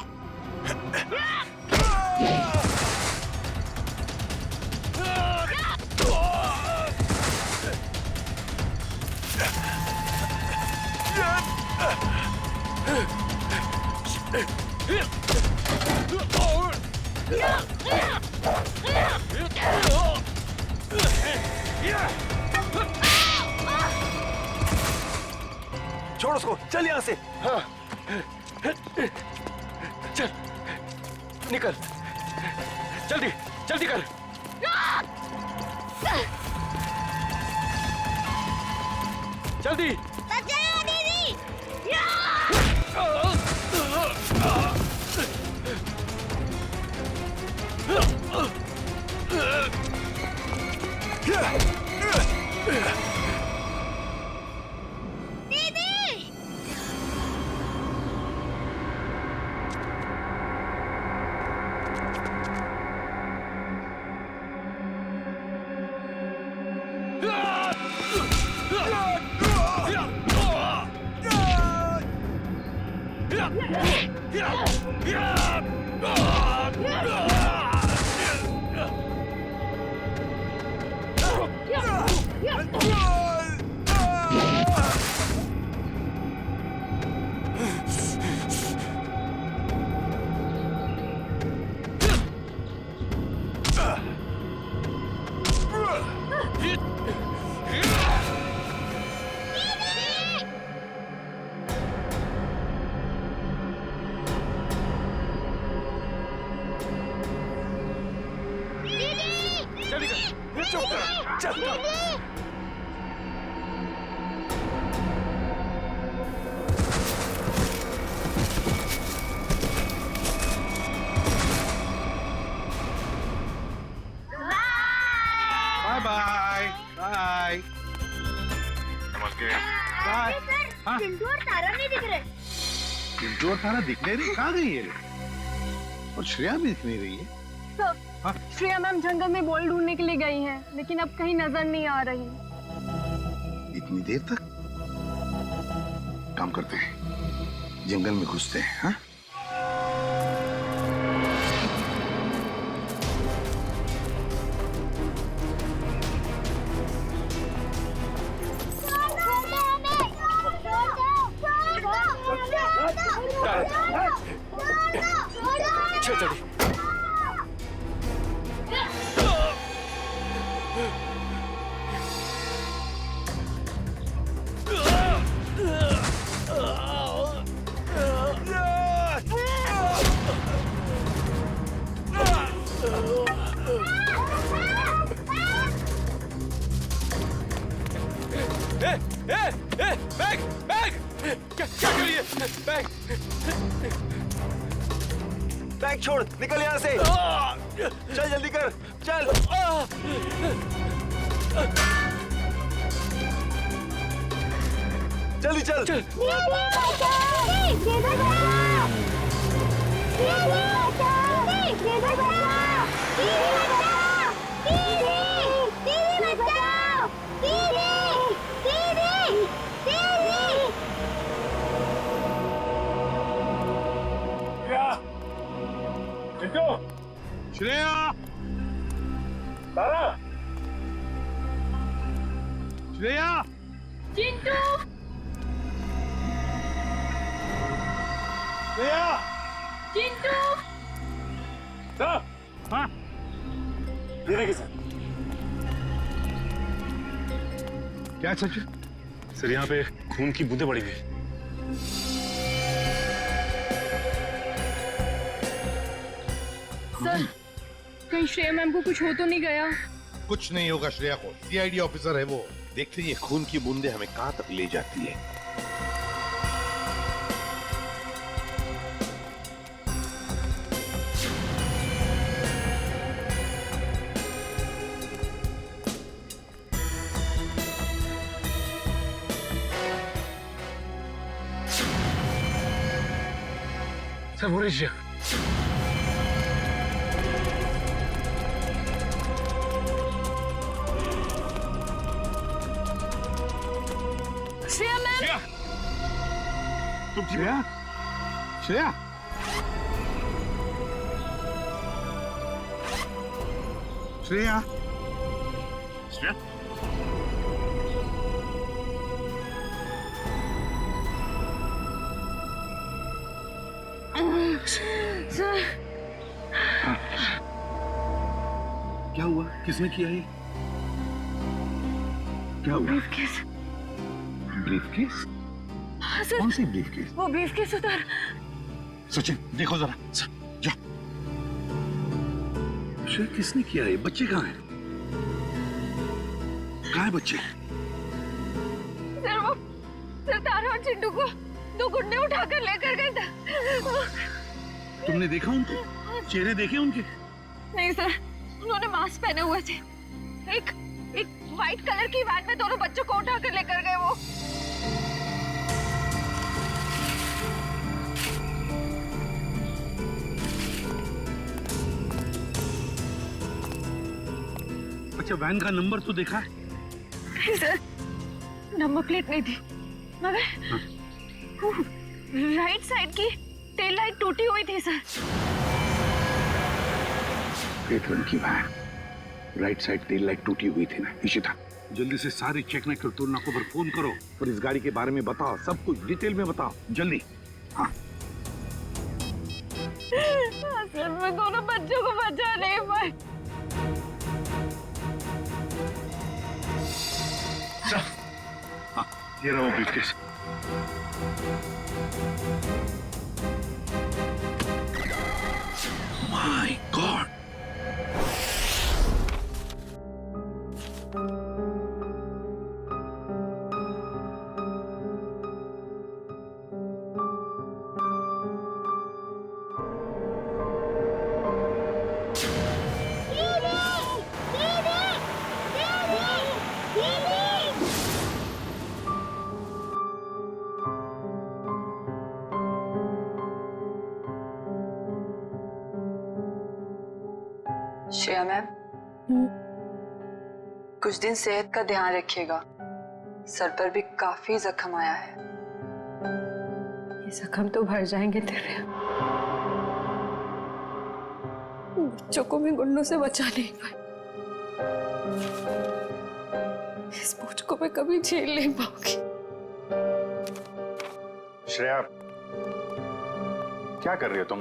छोड़ उसको, चल यहाँ से। हाँ चल निकल, जल्दी जल्दी कर। जल्दी। चिंटू और तारा नहीं दिख रहे। चिंटू और तारा दिख नहीं रही, कहाँ गई है? और श्रेया भी दिख नहीं रही है। सर, श्रेया मैम जंगल में बॉल ढूंढने के लिए गई हैं, लेकिन अब कहीं नजर नहीं आ रही। इतनी देर तक? काम करते हैं, जंगल में घुसते हैं। हाँ? चल चल। बैग बैग क्या करिए? बैग बैग छोड़, निकल यहाँ से। चल जल्दी कर, चल। जल्दी चल, चल। श्रेया, तारा, श्रेया, चिंटू, श्रेया, चिंटू। सर, हाँ, देने के सर। क्या सच? सर यहाँ पे खून की बूंदें पड़ी हुई। सर, कहीं श्रेया मैम को कुछ हो तो नहीं गया? कुछ नहीं होगा श्रेया को, सीआईडी ऑफिसर है वो। देखते ये खून की बूंदें हमें कहां तक ले जाती है। सर वो लीजिए। श्रेया मैम, तुम श्रेया, श्रेया, श्रेया, श्रेया, सर क्या हुआ? किसने किया ये? क्या हुआ? ब्रीफकेस। ब्रीफकेस? सर। कौन सी ब्रीफकेस? वो ब्रीफकेस उधर। सचिन देखो जरा, जा। शेर किसने किया है? बच्चे कहाँ हैं? कहाँ है बच्चे? सर तारा और चिंटू को दो गुंडे उठाकर लेकर गए थे। तुमने देखा उनको? चेहरे देखे उनके? नहीं सर, उन्होंने मास्क पहने हुए थे। एक व्हाइट कलर की वैन में दोनों बच्चों को उठाकर लेकर गए वो। अच्छा, वैन का नंबर तो देखा है? नहीं सर, नंबर प्लेट नहीं थी, मगर राइट साइड की टेल लाइट टूटी हुई थी सर। पेट्रोल की van, right side tail light टूटी हुई थी ना। इशिता, जल्दी से सारे चेकमेट और टोल नाकों पर फोन करो और इस गाड़ी के बारे में बताओ, सब कुछ डिटेल में बताओ, जल्दी। हाँ सर, मैं दोनों बच्चों को बचा नहीं पाई। हाँ, ये रहा वो briefcase. My God, Shreya ma'am, कुछ दिन सेहत का ध्यान रखिएगा। सर पर भी काफी जख्म आया है। ये जख्म तो भर जाएंगे तेरे। बच्चों को भी गुंडों से बचा नहीं पाई। इस बोझ को मैं कभी झेल नहीं पाऊंगी। श्रेया, क्या कर रही हो तुम?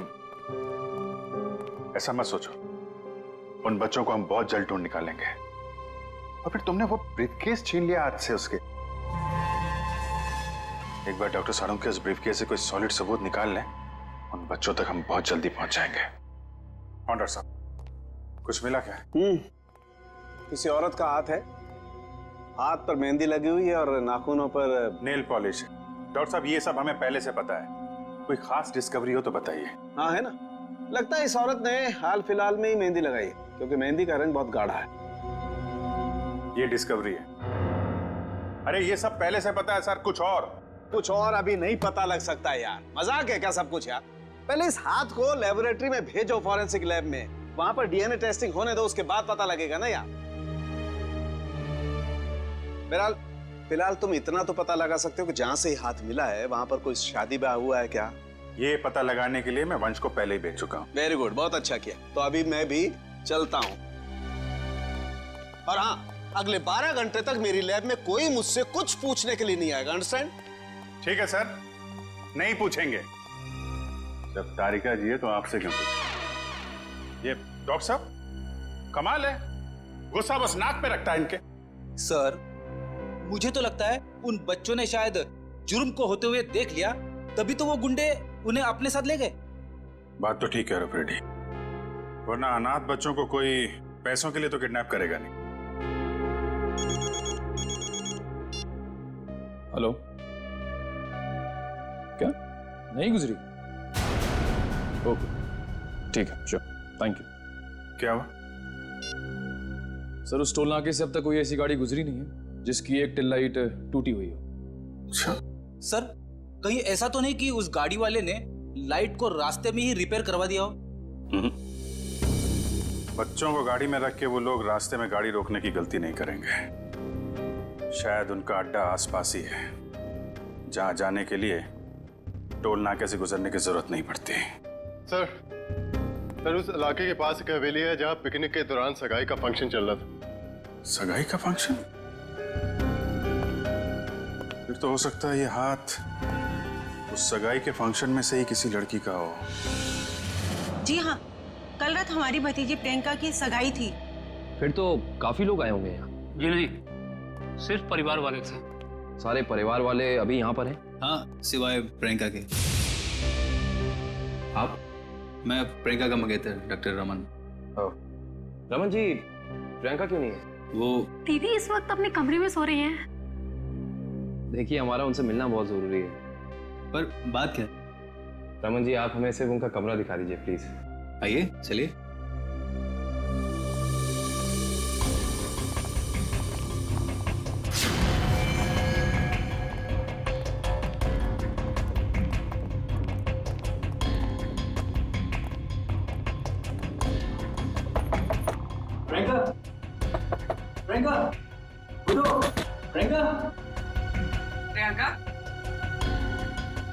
ऐसा मत सोचो, उन बच्चों को हम बहुत जल्द ढूंढ निकालेंगे। और फिर तुमने वो ब्रीफकेस छीन लिया हाथ से उसके। एक बार डॉक्टर साड़ू के उस ब्रीफकेस से कोई सॉलिड सबूत निकाल लें, उन बच्चों तक हम बहुत जल्दी पहुंच जाएंगे। हाँ डॉक्टर साहब, कुछ मिला क्या? किसी औरत का हाथ है, हाथ पर मेहंदी लगी हुई है और नाखूनों पर नेल पॉलिश है। डॉक्टर साहब, ये सब हमें पहले से पता है, कोई खास डिस्कवरी हो तो बताइए। हाँ है ना, लगता है इस औरत ने हाल फिलहाल में ही मेहंदी लगाई है, क्योंकि मेहंदी का रंग बहुत गाढ़ा है। ये डिस्कवरी है? अरे ये सब पहले से पता है सर। कुछ और अभी नहीं पता लग सकता यार। मजाक है क्या सब कुछ यार? पहले इस हाथ को लेबोरेटरी में भेजो, फॉरेंसिक लैब में, वहां पर डीएनए टेस्टिंग होने दो, उसके बाद पता लगेगा ना यार। बहरहाल फिलहाल तुम इतना तो पता लगा सकते हो कि जहां से हाथ मिला है वहां पर कोई शादी ब्याह हुआ है क्या? ये पता लगाने के लिए मैं वंश को पहले ही भेज चुका हूँ। वेरी गुड, बहुत अच्छा किया। तो अभी मैं भी चलता हूँ। और हाँ, अगले 12 घंटे तक मेरी लैब में कोई मुझसे कुछ पूछने के लिए नहीं आएगा, अंडरस्टैंड? ठीक है सर, नहीं पूछेंगे। जब तारिका जी है तो आपसे क्यों पूछें? ये डॉक्टर साहब कमाल है, गुस्सा बस नाक पे रखता है इनके। सर, मुझे तो लगता है उन बच्चों ने शायद जुर्म को होते हुए देख लिया, तभी तो वो गुंडे उन्हें अपने साथ ले गए। बात तो ठीक है रेडी, वरना अनाथ बच्चों को कोई पैसों के लिए तो किडनैप करेगा नहीं। हेलो, क्या नहीं गुजरी? ओके, ठीक है, श्योर, थैंक यू। क्या हुआ? सर, उस टोल नाके से अब तक कोई ऐसी गाड़ी गुजरी नहीं है जिसकी एक टेल लाइट टूटी हुई हो। अच्छा सर, कहीं ऐसा तो नहीं कि उस गाड़ी वाले ने लाइट को रास्ते में ही रिपेयर करवा दिया हो? बच्चों को गाड़ी में रख के वो लोग रास्ते में गाड़ी रोकने की गलती नहीं करेंगे। शायद उनका अड्डा आसपास ही है, जहां जाने के लिए टोल नाके से गुजरने की जरूरत नहीं पड़ती। सर उस इलाके के पास एक हवेली है जहां पिकनिक के दौरान सगाई का फंक्शन चल रहा था। सगाई का फंक्शन? फिर तो हो सकता है ये हाथ उस सगाई के फंक्शन में से ही किसी लड़की का हो। जी हाँ, कल रात हमारी भतीजी प्रियंका की सगाई थी। फिर तो काफी लोग आए होंगे यहाँ। जी नहीं, सिर्फ परिवार वाले थे। सारे परिवार वाले अभी यहाँ पर हैं? हाँ, सिवाय प्रियंका के। आप? मैं प्रियंका का मंगेतर डॉक्टर रमन। रमन जी, प्रियंका क्यों नहीं है? वो दीदी इस वक्त अपने कमरे में सो रही हैं। देखिए, हमारा उनसे मिलना बहुत जरूरी है। पर बात क्या? रमन जी, आप हमें सिर्फ उनका कमरा दिखा दीजिए प्लीज। आइए, चलिए। प्रियंका, प्रियंका, उठो, प्रियंका। प्रियंका,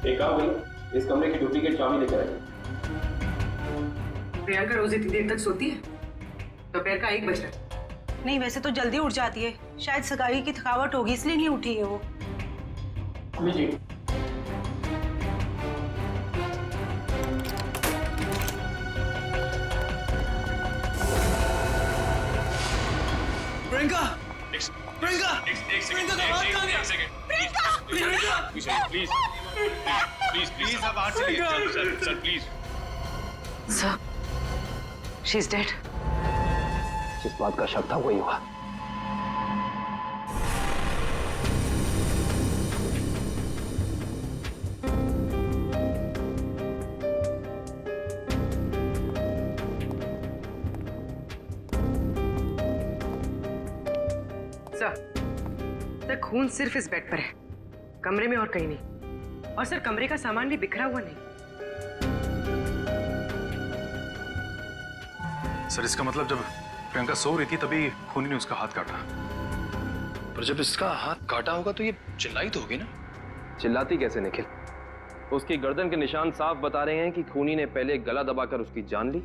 एक काम करिए, इस कमरे की डुप्लीकेट चाबी लेकर आइए। प्रियंका रोज इतनी देर तक सोती है? दोपहर का 1 बज रहा है। नहीं, वैसे तो जल्दी उठ जाती है, शायद सगाई की थकावट होगी इसलिए नहीं उठी है वो। लीजिए। प्रियंका, प्रियंका, प्रियंका का हाथ कहाँ गया? प्रियंका, प्लीज आप बाहर चलिए। Sir please. Sir, she is dead. जिस बात का शक था वही हुआ। सर, खून सिर्फ इस बेड पर है, कमरे में और कहीं नहीं। और सर, कमरे का सामान भी बिखरा हुआ नहीं। सर, इसका मतलब जब प्रियंका सो रही थी तभी खूनी ने उसका हाथ काटा। पर जब इसका हाथ काटा होगा तो ये चिल्लाई तो होगी ना? चिल्लाती कैसे निखिल? उसकी गर्दन के निशान साफ बता रहे हैं कि खूनी ने पहले गला दबाकर उसकी जान ली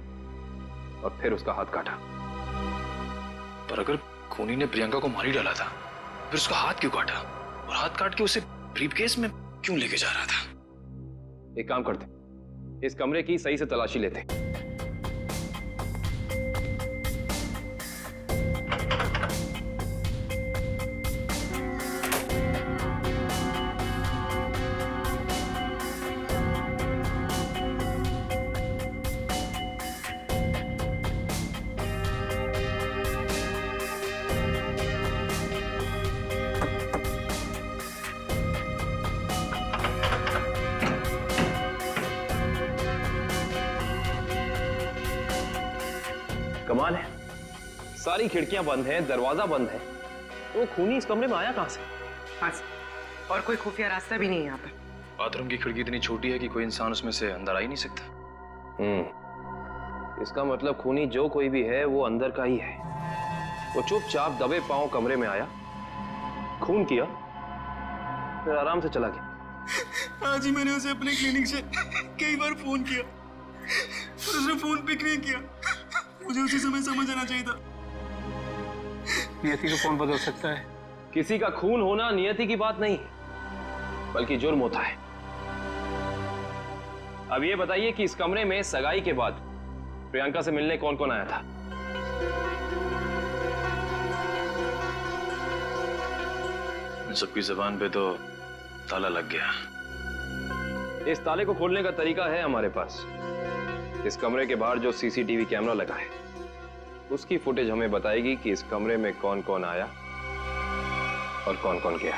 और फिर उसका हाथ काटा। पर अगर खूनी ने प्रियंका को मार ही डाला था, फिर उसका हाथ क्यों काटा? और हाथ काट के उसे ब्रीफकेस में क्यों लेके जा रहा था? एक काम करते, इस कमरे की सही से तलाशी लेते। कमाल है, सारी खिड़कियां बंद हैं, दरवाजा बंद है, तो वो खूनी इस कमरे में आया कहां से? हाँ, और कोई खुफिया रास्ता भी नहीं है यहाँ पर। बाथरूम की खिड़की इतनी छोटी है कि कोई इंसान उसमें से अंदर आ ही नहीं सकता। इसका मतलब खूनी जो कोई भी है वो अंदर का ही है। वो चुपचाप दबे पांव कमरे में आया, खून किया, फिर आराम से चला गया। आज ही मैंने उसे अपने क्लिनिक से कई बार फोन किया पर उसने फोन पिक नहीं किया। मुझे उसी समय समझ आना चाहिए था। नियति को कौन बदल सकता है? किसी का खून होना नियति की बात नहीं, बल्कि जुर्म होता है। अब ये बताइए कि इस कमरे में सगाई के बाद प्रियंका से मिलने कौन कौन आया था? सबकी जबान पे तो ताला लग गया। इस ताले को खोलने का तरीका है हमारे पास। इस कमरे के बाहर जो सीसीटीवी कैमरा लगा है, उसकी फुटेज हमें बताएगी कि इस कमरे में कौन कौन आया और कौन कौन गया।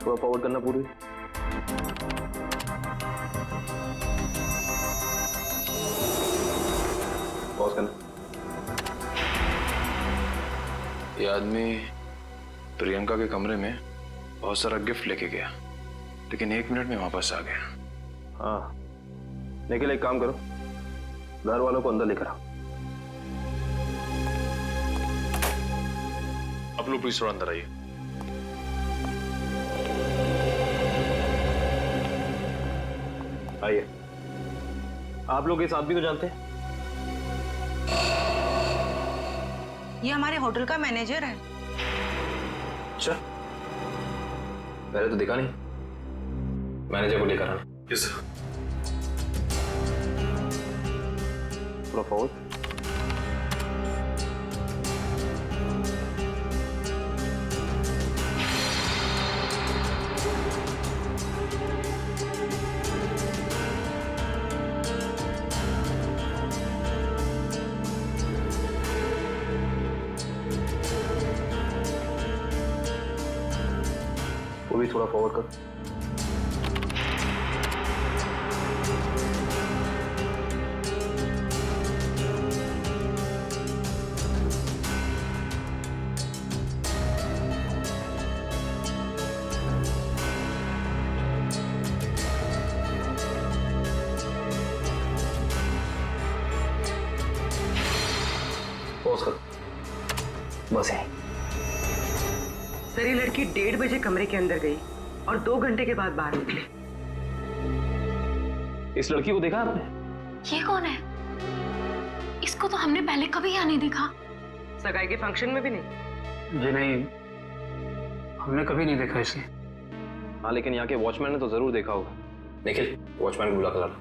थोड़ा फॉरवर्ड करना पूरी। पॉज करना। ये आदमी प्रियंका के कमरे में बहुत सारा गिफ्ट लेके गया, लेकिन 1 मिनट में वापस आ गया। हाँ, निखिल एक काम करो, घर वालों को अंदर लेकर आओ। आप लोग प्लीज थोड़ा अंदर आइए। आइए। आप लोग इस आदमी को जानते हैं? ये हमारे होटल का मैनेजर है। अच्छा, पहले तो दिखा नहीं। मैनेजर को लेकर आना। Yes sir. थोड़ा फॉरवर्ड। वो भी थोड़ा फॉरवर्ड कर। पॉज कर। बस है। सर ये लड़की 1:30 बजे कमरे के अंदर गई और 2 घंटे के बाद बाहर निकली। इस लड़की को देखा आपने? ये कौन है? इसको तो हमने पहले कभी यहाँ नहीं देखा। सगाई के फंक्शन में भी नहीं? जी नहीं, हमने कभी नहीं देखा इसे। हाँ, लेकिन यहाँ के वॉचमैन ने तो जरूर देखा होगा। निखिल, वॉचमैन को बुला कर लाना।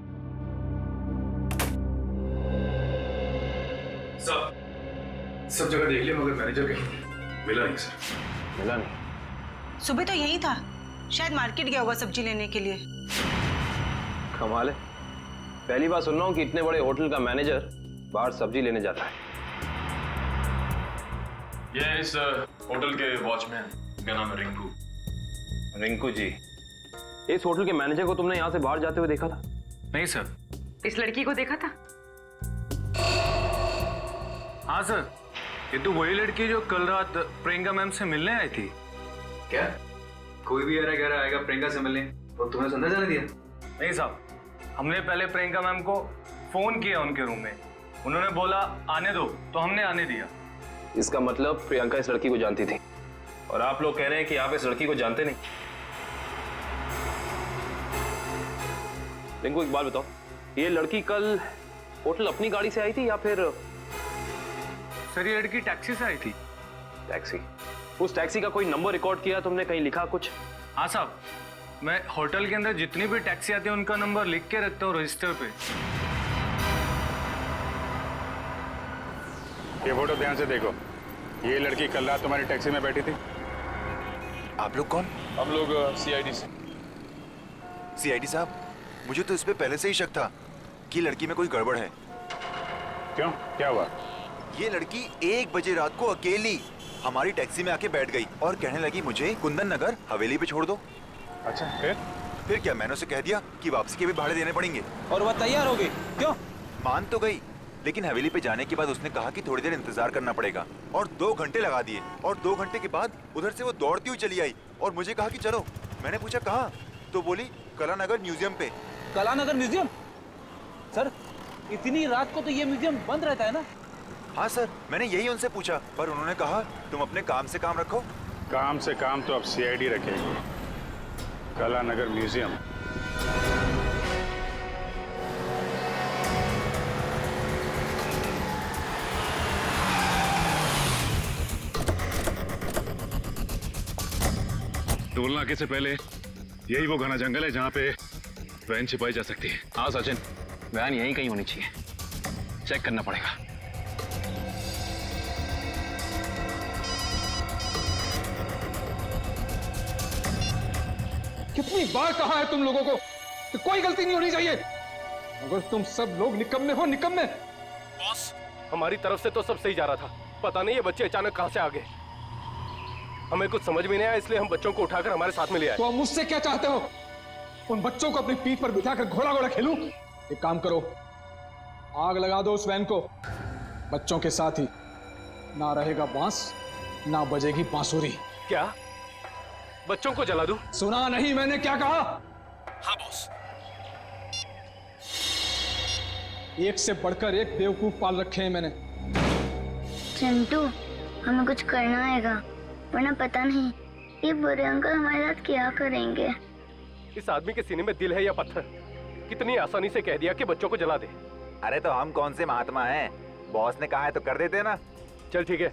सब जगह देख लिया मगर मैनेजर कहीं मिला नहीं सर। मिला नहीं? सुबह तो यही था, शायद मार्केट गया होगा सब्जी लेने के लिए। कमाल है, पहली बार सुन रहा हूँ कि इतने बड़े होटल का मैनेजर बाहर सब्जी लेने जाता है। ये इस होटल के वॉचमैन, क्या नाम है? रिंकू। रिंकू जी, इस होटल के मैनेजर को तुमने यहाँ से बाहर जाते हुए देखा था? नहीं सर। इस लड़की को देखा था? हाँ सर, ये तो वही लड़की जो कल रात प्रियंका मैम से मिलने आई थी। क्या कोई भी अरे घर आएगा प्रियंका से मिलने और तुमने अंदर जाने दिया? नहीं साहब, हमने पहले प्रियंका मैम को फोन किया उनके रूम में, उन्होंने बोला आने दो, तो हमने आने दिया। इसका मतलब प्रियंका इस लड़की को जानती थी और आप लोग कह रहे हैं कि आप इस लड़की को जानते नहीं। रिंकू एक बात बताओ, ये लड़की कल होटल अपनी गाड़ी से आई थी या फिर? सर ये लड़की टैक्सी से आई थी। टैक्सी? उस टैक्सी का कोई नंबर रिकॉर्ड किया तुमने, कहीं लिखा कुछ? हाँ साहब, मैं होटल के अंदर जितनी भी टैक्सी आती है उनका नंबर लिख के रखता हूँ रजिस्टर पे। ये फोटो ध्यान से देखो, ये लड़की कल रात तुम्हारी टैक्सी में बैठी थी। आप लोग कौन? हम लोग सीआईडी से। सीआईडी साहब, मुझे तो इस पे पहले से ही शक था कि लड़की में कोई गड़बड़ है। क्यों, क्या हुआ? ये लड़की 1 बजे रात को अकेली हमारी टैक्सी में आके बैठ गई और कहने लगी मुझे कुंदन नगर हवेली पे छोड़ दो। अच्छा, फिर क्या, मैंने उसे कह दिया कि वापसी के भी भाड़े देने पड़ेंगे और वह तैयार हो गई। क्यों? मान तो गई, लेकिन हवेली पे जाने के बाद उसने कहा कि थोड़ी देर इंतजार करना पड़ेगा और 2 घंटे लगा दिए और 2 घंटे के बाद उधर से वो दौड़ती हुई चली आई और मुझे कहा कि चलो। मैंने पूछा कहाँ, तो बोली कलानगर म्यूजियम पे। कलानगर म्यूजियम? सर इतनी रात को तो ये म्यूजियम बंद रहता है ना? हाँ सर, मैंने यही उनसे पूछा पर उन्होंने कहा तुम अपने काम से काम रखो। काम से काम तो अब सीआईडी रखेगी। कलानगर म्यूजियम? टोल नाके से पहले यही वो घना जंगल है जहाँ पे वैन छिपाई जा सकती है। हाँ सचिन, वैन यहीं कहीं होनी चाहिए, चेक करना पड़ेगा। कितनी बार कहा है तुम लोगों को कि कोई गलती नहीं होनी चाहिए, मगर तुम सब लोग निकम्मे हो, निकम्मे। बॉस, हमारी तरफ से तो सब सही जा रहा था, पता नहीं ये बच्चे अचानक कहां से आ गए। हमें कुछ समझ में नहीं आया, इसलिए हम बच्चों को उठाकर हमारे साथ में ले आए। तो आप मुझसे क्या चाहते हो? उन बच्चों को अपनी पीठ पर बिठाकर घोड़ा घोड़ा खेलूं? एक काम करो, आग लगा दो उस वैन को, बच्चों के साथ ही। ना रहेगा बांस, ना बजेगी बांसुरी। क्या बच्चों को जला दूं? सुना नहीं मैंने क्या कहा? हाँ बॉस। एक से बढ़कर एक बेवकूफ पाल रखे हैं मैंने। चिंटू, हमें कुछ करना आएगा, वरना पता नहीं ये बुरे अंकल हमारे साथ क्या करेंगे। इस आदमी के सीने में दिल है या पत्थर? कितनी आसानी से कह दिया कि बच्चों को जला दे। अरे तो हम कौन से महात्मा हैं? बॉस ने कहा है तो कर देते ना। चल ठीक है।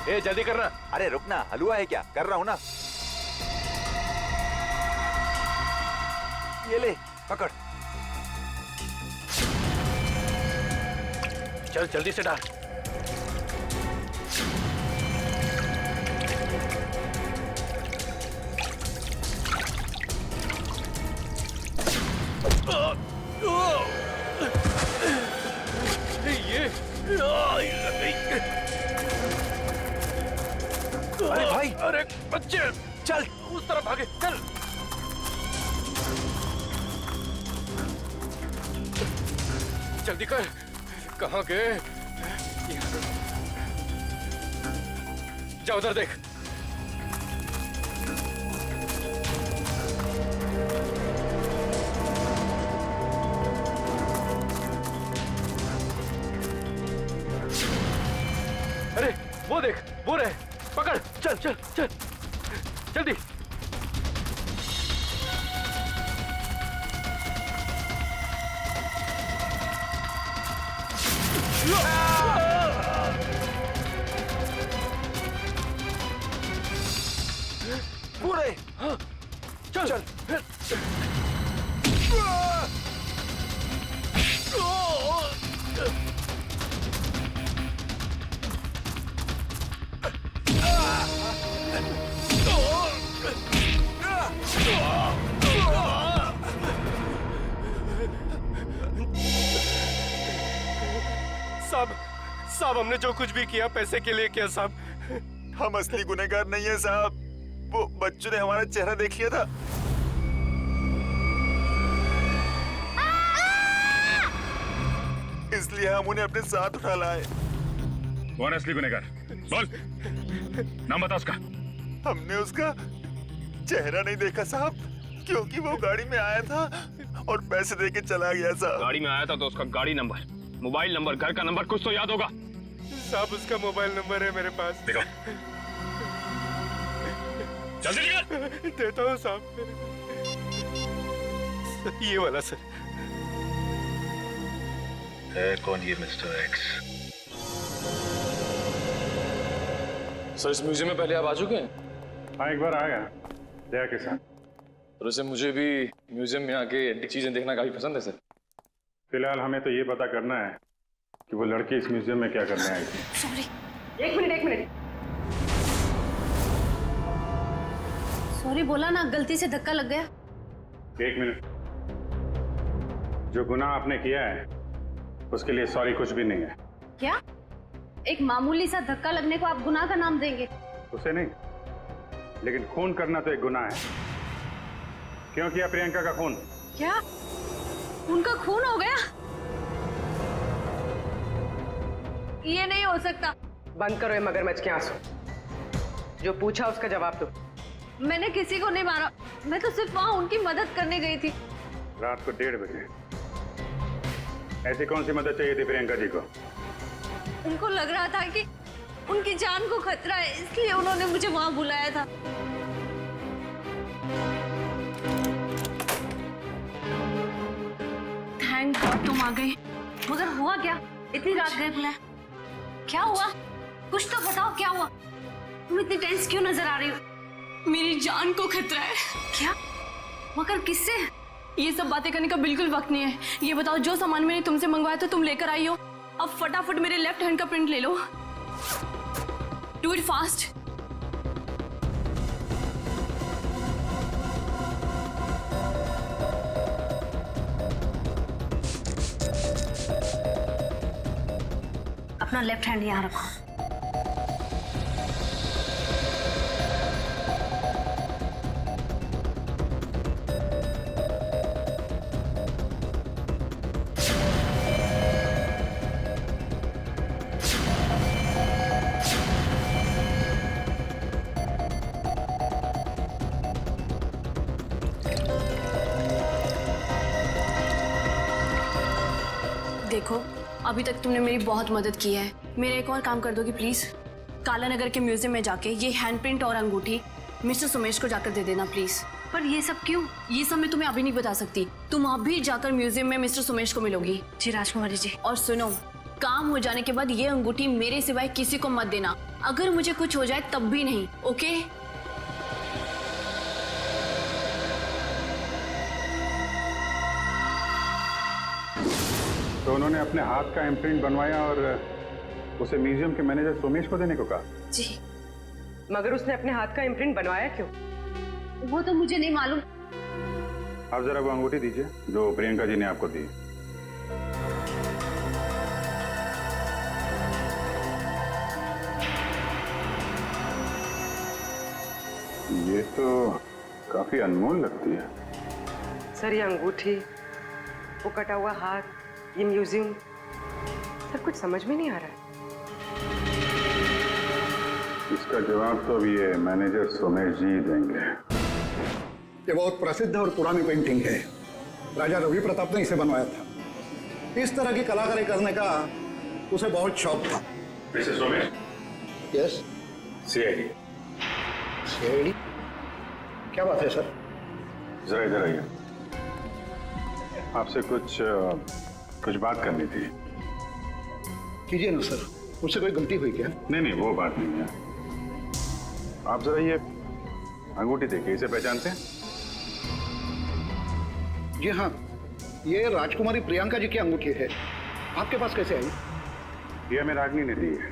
ए जल्दी करना। अरे रुकना, हलवा है क्या? कर रहा हूँ ना। ये ले पकड़। चल जल्दी से डाल। अरे भाई, अरे बच्चे चल उस तरफ भागे, चल। जल्दी कर, कहाँ गए? जा उधर देख। अरे वो देख, वो रहे, पकड़, चल चल चल जल्दी। पूरे हाँ, चल चल। साहब हमने जो कुछ भी किया पैसे के लिए किया साहब। हम असली गुनहगार नहीं है साहब। वो बच्चों ने हमारा चेहरा देख लिया था। इसलिए हम उन्हें अपने साथ उठा लाए। कौन है असली गुनहगार? बोल, नाम बता उसका। हमने उसका चेहरा नहीं देखा साहब, क्योंकि वो गाड़ी में आया था और पैसे देके चला गया साहब। गाड़ी में आया था तो उसका गाड़ी नंबर, मोबाइल नंबर, घर का नंबर कुछ तो याद होगा। साहब उसका मोबाइल नंबर है मेरे पास। देखो, जल्दी निकल। देता हूँ साहब, ये वाला सर। है कौन ये मिस्टर एक्स? सर इस म्यूजियम में पहले आप आ चुके हैं? हाँ, एक बार आया दया के साथ। तो वैसे मुझे भी म्यूजियम में आके एंटीक चीजें देखना काफी पसंद है सर। फिलहाल हमें तो ये पता करना है कि वो लड़की इस म्यूजियम में क्या करने आई थी। सॉरी, एक मिनट। सॉरी बोला ना, गलती से धक्का लग गया। एक मिनट। जो गुनाह आपने किया है उसके लिए सॉरी कुछ भी नहीं है। क्या? एक मामूली सा धक्का लगने को आप गुनाह का नाम देंगे? उसे नहीं, लेकिन खून करना तो एक गुनाह है। क्यों किया प्रियंका का खून? क्या उनका खून हो गया? ये नहीं हो सकता। बंद करो ये मगरमच्छ के आंसू। जो पूछा उसका जवाब दो। मैंने किसी को नहीं मारा, मैं तो सिर्फ वहां उनकी मदद करने गई थी। रात को 1:30 बजे ऐसी कौन सी मदद चाहिए थी प्रियंका जी को? उनको लग रहा था कि उनकी जान को खतरा है, इसलिए उन्होंने मुझे वहां बुलाया था। थैंक गॉड तुम आ गई। मगर हुआ क्या? इतनी रात गए बुलाया, क्या हुआ? कुछ तो बताओ, क्या हुआ? तुम इतनी टेंस क्यों नजर आ रही हो? मेरी जान को खतरा है। क्या? मगर किससे? ये सब बातें करने का बिल्कुल वक्त नहीं है। ये बताओ, जो सामान मैंने तुमसे मंगवाया था तुम लेकर आई हो, अब फटाफट मेरे लेफ्ट हैंड का प्रिंट ले लो। Do it fast. अपना लेफ्ट हैंड यहाँ रखो। देखो, अभी तक तुमने मेरी बहुत मदद की है। मेरा एक और काम कर दोगी प्लीज? काला नगर के म्यूजियम में जाके ये हैंडप्रिंट और अंगूठी मिस्टर सुमेश को जाकर दे देना प्लीज। पर ये सब क्यों? ये सब मैं तुम्हें अभी नहीं बता सकती। तुम अभी जाकर म्यूजियम में मिस्टर सुमेश को मिलोगी। जी राजकुमारी जी। और सुनो, काम हो जाने के बाद ये अंगूठी मेरे सिवाय किसी को मत देना। अगर मुझे कुछ हो जाए तब भी नहीं, ओके? तो उन्होंने अपने हाथ का इम्प्रिंट बनवाया और उसे म्यूजियम के मैनेजर सोमेश को देने को कहा? जी। मगर उसने अपने हाथ का इम्प्रिंट बनवाया क्यों? वो तो मुझे नहीं मालूम। आप जरा वो अंगूठी दीजिए जो प्रियंका जी ने आपको दी। ये तो काफी अनमोल लगती है। सर, ये अंगूठी, वो कटा हुआ हाथ, ये म्यूजियम, सब कुछ समझ में नहीं आ रहा है। इसका जवाब तो अभी ये मैनेजर सोमेश जी देंगे। ये बहुत प्रसिद्ध और पुरानी पेंटिंग है। राजा रवि प्रताप ने इसे बनवाया था। इस तरह की कलाकारी करने का उसे बहुत शौक था। Mister Somesh. Yes. CID. CID? क्या बात है सर? जरा इधर आइए, आपसे कुछ बात करनी थी। कीजिए ना सर, मुझसे कोई गलती हुई क्या? नहीं, वो बात नहीं है। आप जरा ये अंगूठी देखिए, इसे पहचानते हैं? जी हाँ, ये राजकुमारी प्रियंका जी की अंगूठी है। आपके पास कैसे आई? ये हमें रागनी ने दी है।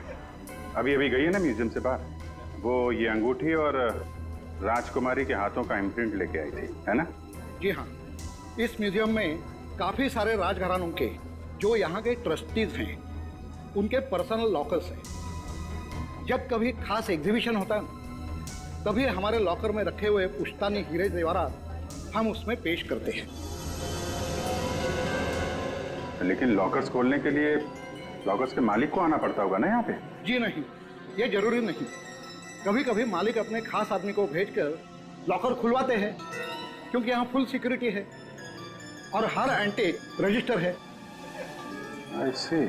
अभी गई है ना म्यूजियम से बाहर, वो ये अंगूठी और राजकुमारी के हाथों का इम्प्रिंट लेके आई थी, है ना? जी हाँ, इस म्यूजियम में काफी सारे राजघरानों के जो यहाँ के ट्रस्टीज हैं उनके पर्सनल लॉकर्स हैं। जब कभी खास एग्जीबिशन होता है तभी हमारे लॉकर में रखे हुए पुश्तानी हीरे जेवरात हम उसमें पेश करते हैं। लेकिन लॉकर्स खोलने के लिए लॉकर्स के मालिक को आना पड़ता होगा ना यहाँ पे? जी नहीं, ये जरूरी नहीं। कभी कभी मालिक अपने खास आदमी को भेजकर लॉकर खुलवाते हैं, क्योंकि यहाँ फुल सिक्योरिटी है और हर एंटीक रजिस्टर है। I see।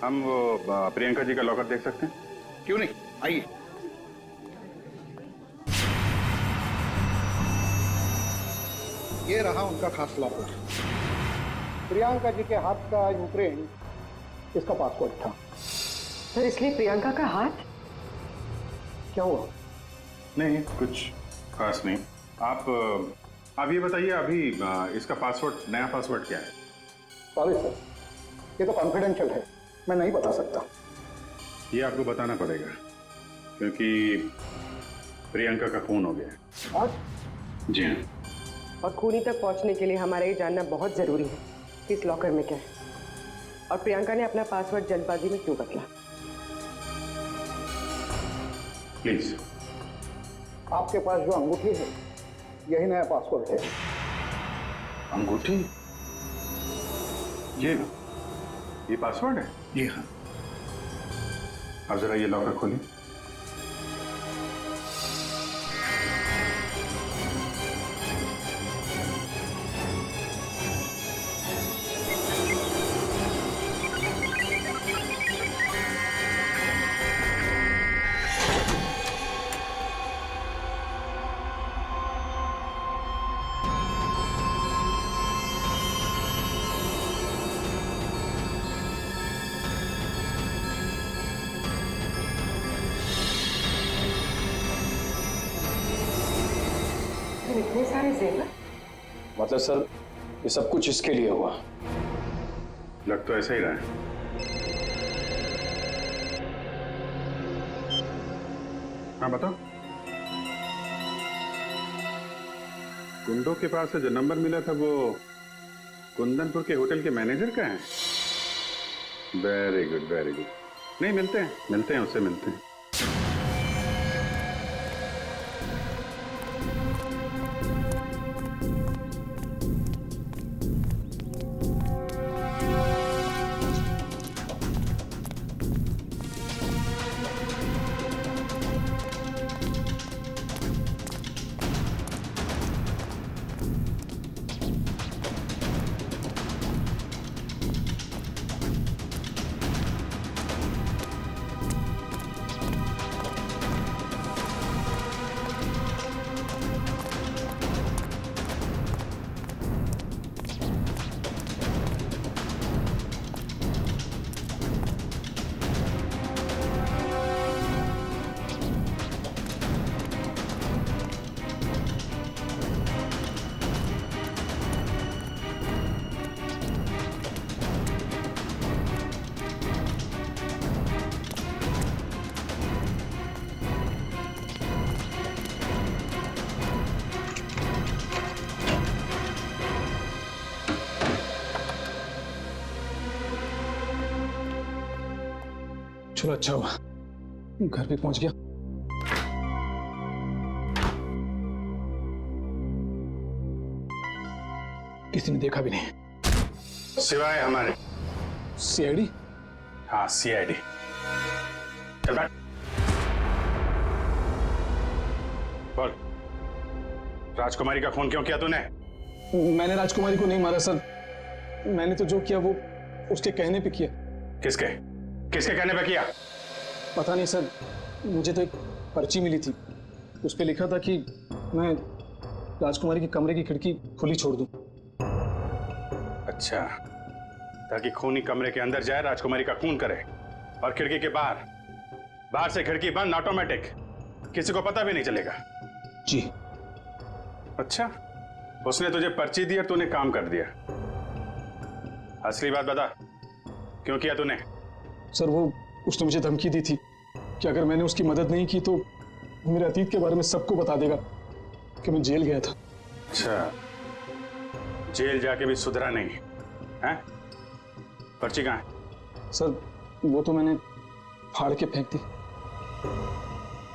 हम वो प्रियंका जी का लॉकर देख सकते हैं? क्यों नहीं, आइए। ये रहा उनका खास लॉकर। प्रियंका जी के हाथ का इम्प्रिंट इसका पासवर्ड था। सर, इसलिए प्रियंका का हाथ? क्या हुआ? नहीं, कुछ खास नहीं। आप ये बताइए, अभी इसका पासवर्ड, नया पासवर्ड क्या है? सॉरी सर, ये तो कॉन्फिडेंशियल है, मैं नहीं बता सकता। ये आपको बताना पड़ेगा क्योंकि प्रियंका का खून हो गया है। आज? जी हाँ। और खूनी तक पहुंचने के लिए हमारा ये जानना बहुत जरूरी है कि इस लॉकर में क्या है और प्रियंका ने अपना पासवर्ड जल्दबाजी में क्यों बदला। प्लीज। आपके पास जो अंगूठी है यही नया पासवर्ड है। अंगूठी? ये पासवर्ड है? जी हाँ। अब जरा ये लॉकर खोलिए। इतने सारे जेवर? मतलब सर, ये सब कुछ इसके लिए हुआ? लग तो ऐसा ही रहा है। हाँ बताओ। गुंडों के पास से जो नंबर मिला था वो कुंदनपुर के होटल के मैनेजर का है? Very good, very good. नहीं, मिलते हैं उससे मिलते हैं। चलो अच्छा हुआ घर पे पहुंच गया। किसी ने देखा भी नहीं सिवाय हमारे सीआईडी। हाँ सीआईडी। चल बैठ। बोल, राजकुमारी का खून क्यों किया तूने? मैंने राजकुमारी को नहीं मारा सर, मैंने तो जो किया वो उसके कहने पे किया। किसके किसके कहने पे किया? पता नहीं सर, मुझे तो एक पर्ची मिली थी, उस पे लिखा था कि मैं राजकुमारी के कमरे की खिड़की खुली छोड़ दूं। अच्छा, ताकि खूनी कमरे के अंदर जाए, राजकुमारी का खून करे, और खिड़की के बाहर से खिड़की बंद, ऑटोमेटिक, किसी को पता भी नहीं चलेगा। जी। अच्छा, उसने तुझे पर्ची दी और तूने काम कर दिया। असली बात बता, क्यों किया तूने? सर वो उसने मुझे धमकी दी थी कि अगर मैंने उसकी मदद नहीं की तो मेरे अतीत के बारे में सबको बता देगा कि मैं जेल गया था। अच्छा, जेल जाके भी सुधरा नहीं है? पर्ची कहाँ है? सर वो तो मैंने फाड़ के फेंक दी।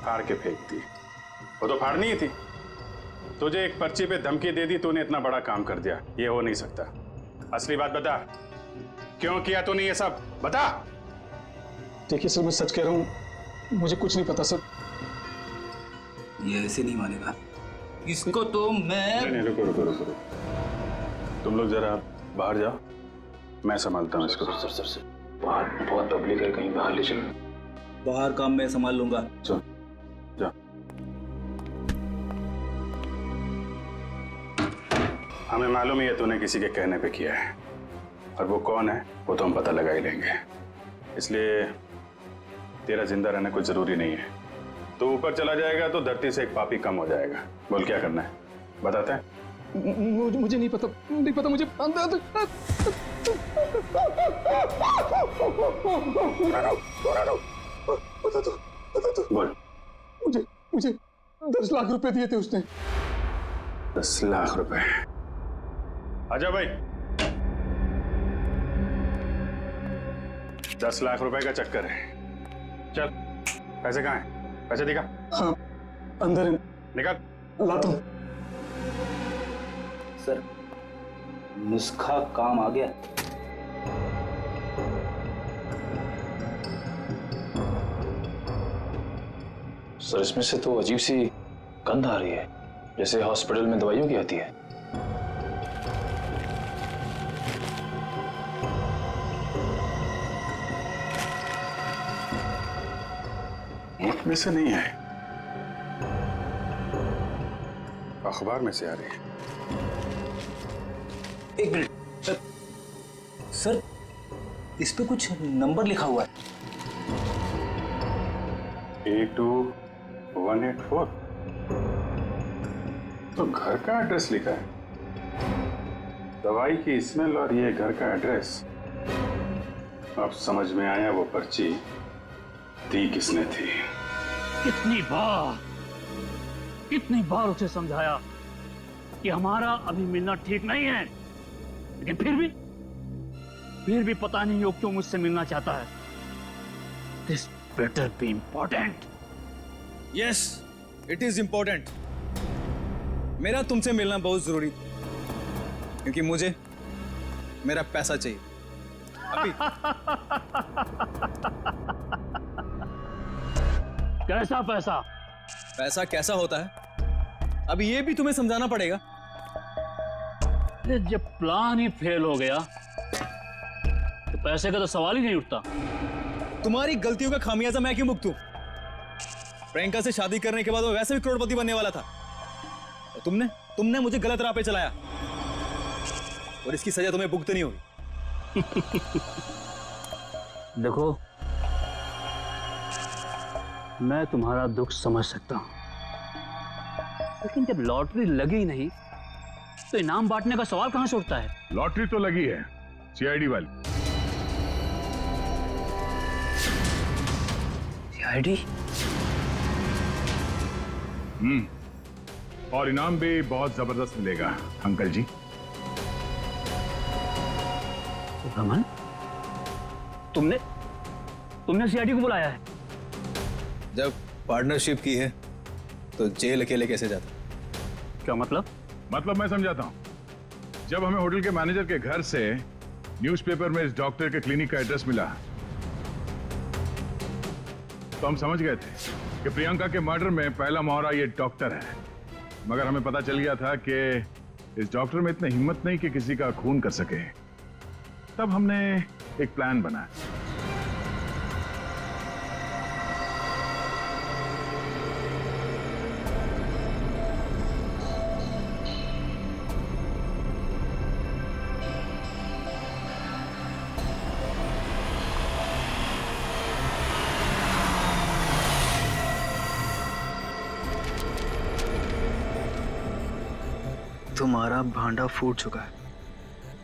फाड़ के फेंक दी? वो तो फाड़नी ही थी। तुझे एक पर्ची पे धमकी दे दी, तूने इतना बड़ा काम कर दिया, ये हो नहीं सकता। असली बात बता, क्यों किया तूने ये सब? बता। देखिए सर, मैं सच कह रहा हूँ, मुझे कुछ नहीं पता सर। ये ऐसे नहीं मानेगा इसको तो मैं। नहीं, रुको रुको रुको रुको, तुम लोग जरा बाहर जाओ, मैं संभालता हूँ इसको। सर बाहर बहुत पब्लिक है, कहीं बाहर ले चलो। बाहर काम मैं संभाल लूंगा। चल जा। हमें मालूम ही है तूने किसी के कहने पे किया है, और वो कौन है वो तो हम पता लगा ही लेंगे। इसलिए तेरा जिंदा रहना कुछ जरूरी नहीं है। तो ऊपर चला जाएगा तो धरती से एक पापी कम हो जाएगा। बोल क्या करना है, बताते हैं? मुझे नहीं पता मुझे। बता दो। बोल। मुझे 10 लाख रुपए दिए थे उसने। 10 लाख रुपए? आजा भाई। 10 लाख रुपए का चक्कर है। चल, पैसे कहाँ हैं? पैसे दिखा। हाँ, अंदर है। निकाल। लाता हूँ। सर, नुस्खा काम आ गया। सर इसमें से तो अजीब सी गंध आ रही है, जैसे हॉस्पिटल में दवाइयों की आती है। मुल्क में से नहीं है, अखबार में से आ रही है। एक मिनट सर, इस पे कुछ नंबर लिखा हुआ है। 82184। तो घर का एड्रेस लिखा है, दवाई की स्मेल और ये घर का एड्रेस। अब समझ में आया वो पर्ची दी किसने थी। कितनी बार उसे समझाया कि हमारा अभी मिलना ठीक नहीं है, लेकिन फिर भी पता नहीं वो क्यों मुझसे मिलना चाहता है। This better be important. Yes, it is important. मेरा तुमसे मिलना बहुत जरूरी था, क्योंकि मुझे मेरा पैसा चाहिए अभी। कैसा पैसा? पैसा कैसा होता है अभी ये भी तुम्हें समझाना पड़ेगा। जब प्लान ही फेल हो गया तो पैसे का तो सवाल ही नहीं उठता। तुम्हारी गलतियों का खामियाजा मैं क्यों भुगतूं? प्रियंका से शादी करने के बाद वो वैसे भी करोड़पति बनने वाला था, और तुमने मुझे गलत राह पे चलाया, और इसकी सजा तुम्हें भुगतनी होगी। देखो, मैं तुम्हारा दुख समझ सकता हूं, लेकिन जब लॉटरी लगी नहीं तो इनाम बांटने का सवाल कहां से उठता है? लॉटरी तो लगी है, सीआईडी वाली। सीआईडी? और इनाम भी बहुत जबरदस्त मिलेगा अंकल जी। रमन, तुमने सीआईडी को बुलाया है? जब पार्टनरशिप की है तो जेल अकेले कैसे जाता? क्या मतलब? मतलब मैं समझाता हूँ। जब हमें होटल के मैनेजर के घर से न्यूज़पेपर में इस डॉक्टर के क्लिनिक का एड्रेस मिला तो हम समझ गए थे कि प्रियंका के मर्डर में पहला मोहरा ये डॉक्टर है। मगर हमें पता चल गया था कि इस डॉक्टर में इतनी हिम्मत नहीं कि किसी का खून कर सके। तब हमने एक प्लान बनाया। तुम्हारा भांडा फूट चुका है।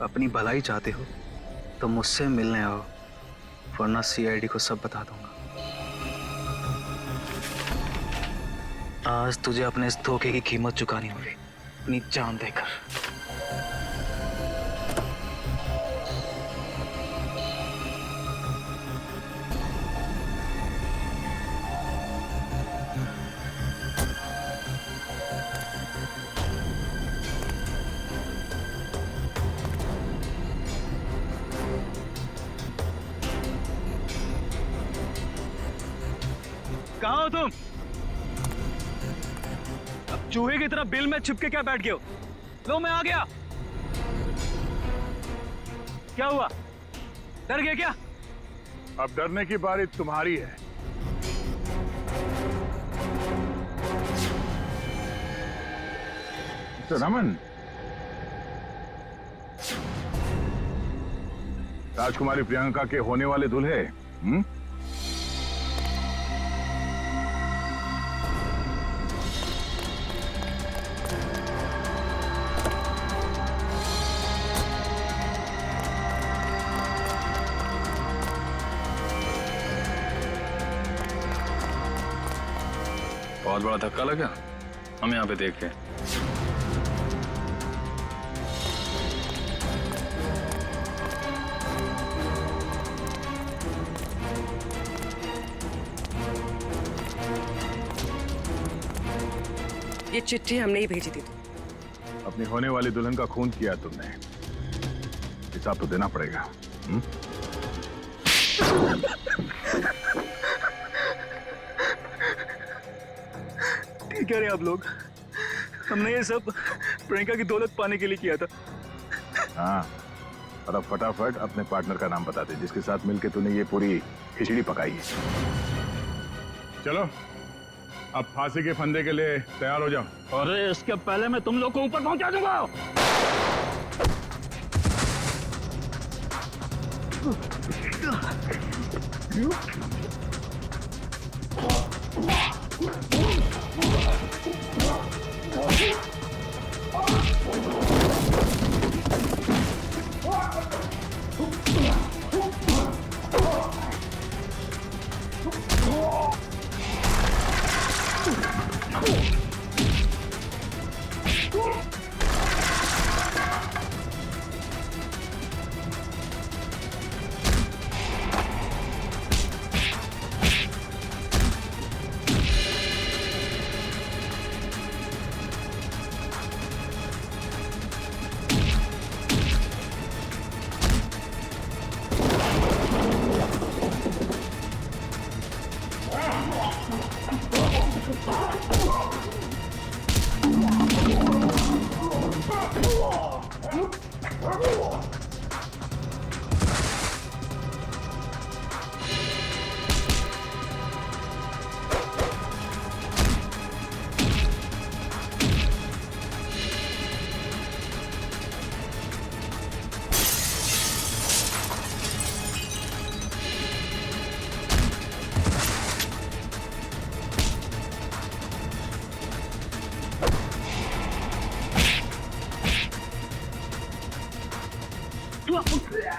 अपनी भलाई चाहते हो तो मुझसे मिलने आओ, वरना सीआईडी को सब बता दूंगा। आज तुझे अपने इस धोखे की कीमत चुकानी होगी, अपनी जान देकर। कहाँ हो तुम? अब चूहे की तरह बिल में छिपके क्या बैठ गए हो? लो मैं आ गया। क्या हुआ? डर गए क्या? अब डरने की बारी तुम्हारी है। तो रमन, राजकुमारी प्रियंका के होने वाले दूल्हे बहुत बड़ा धक्का लगा हम यहाँ पे देख के। ये चिट्ठी हमने ही भेजी थी। अपनी होने वाली दुल्हन का खून किया तुमने, हिसाब तो देना पड़ेगा। ठीक कह रहे आप लोग। हमने ये सब प्रियंका की दौलत पाने के लिए किया था। हाँ, और अब फटाफट अपने पार्टनर का नाम बता दे जिसके साथ मिलके तूने ये पूरी खिचड़ी पकाई है। चलो अब फांसी के फंदे के लिए तैयार हो जाओ। अरे इसके पहले मैं तुम लोग को ऊपर पहुंचा दूंगा।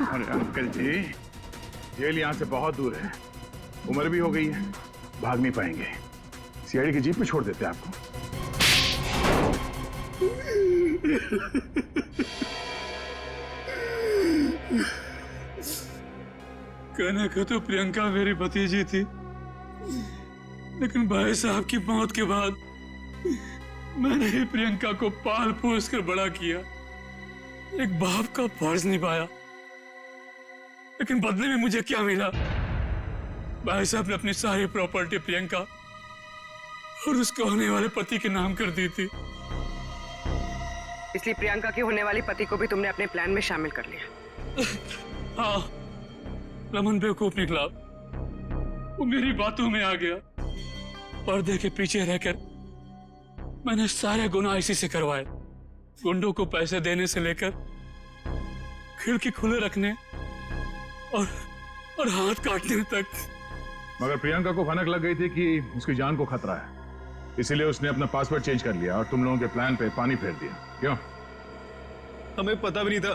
अरे अंकल जी, जेल यहाँ से बहुत दूर है, उम्र भी हो गई है, भाग नहीं पाएंगे। सीआईडी की जीप में छोड़ देते हैं आपको। कहने को तो प्रियंका मेरी भतीजी थी, लेकिन भाई साहब की मौत के बाद मैंने ही प्रियंका को पाल पोस कर बड़ा किया, एक बाप का फर्ज निभाया। लेकिन बदले में मुझे क्या मिला? भाई साहब ने अपनी सारी प्रॉपर्टी प्रियंका और उसके होने वाले पति के नाम कर दी थी। इसलिए प्रियंका के होने वाली पति को भी तुमने अपने प्लान में शामिल कर लिया। हाँ, रमन बेवकूफ निकला, वो मेरी बातों में आ गया। पर्दे के पीछे रहकर मैंने सारे गुनाह इसी से करवाए, गुंडों को पैसे देने से लेकर खिड़की खुले रखने और हाथ काटने तक। मगर प्रियंका को भनक लग गई थी कि उसकी जान को खतरा है, इसीलिए उसने अपना पासवर्ड चेंज कर लिया और तुम लोगों के प्लान पे पानी फेर दिया। क्यों? हमें पता भी नहीं था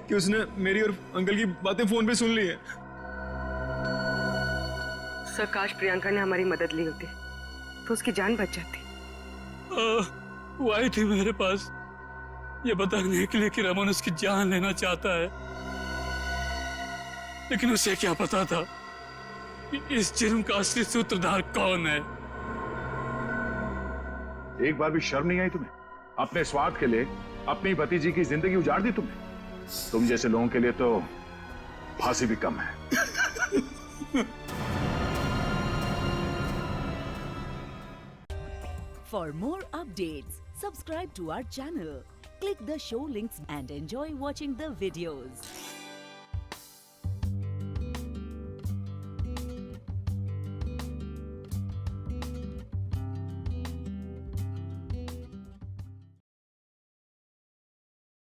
कि उसने मेरी और अंकल की बातें फोन पे सुन ली है। सर, काश प्रियंका ने हमारी मदद ली होती तो उसकी जान बच जाती। वो आई थी मेरे पास ये बताने के लिए कि रमन उसकी जान लेना चाहता है, लेकिन उसे क्या पता था कि इस जुर्म का असली सूत्रधार कौन है। एक बार भी शर्म नहीं आई तुम्हें? अपने स्वार्थ के लिए अपनी भतीजी की जिंदगी उजाड़ दी तुमने। तुम जैसे लोगों के लिए तो फांसी भी कम है। For more updates, subscribe to our channel, click the show links and enjoy watching the videos.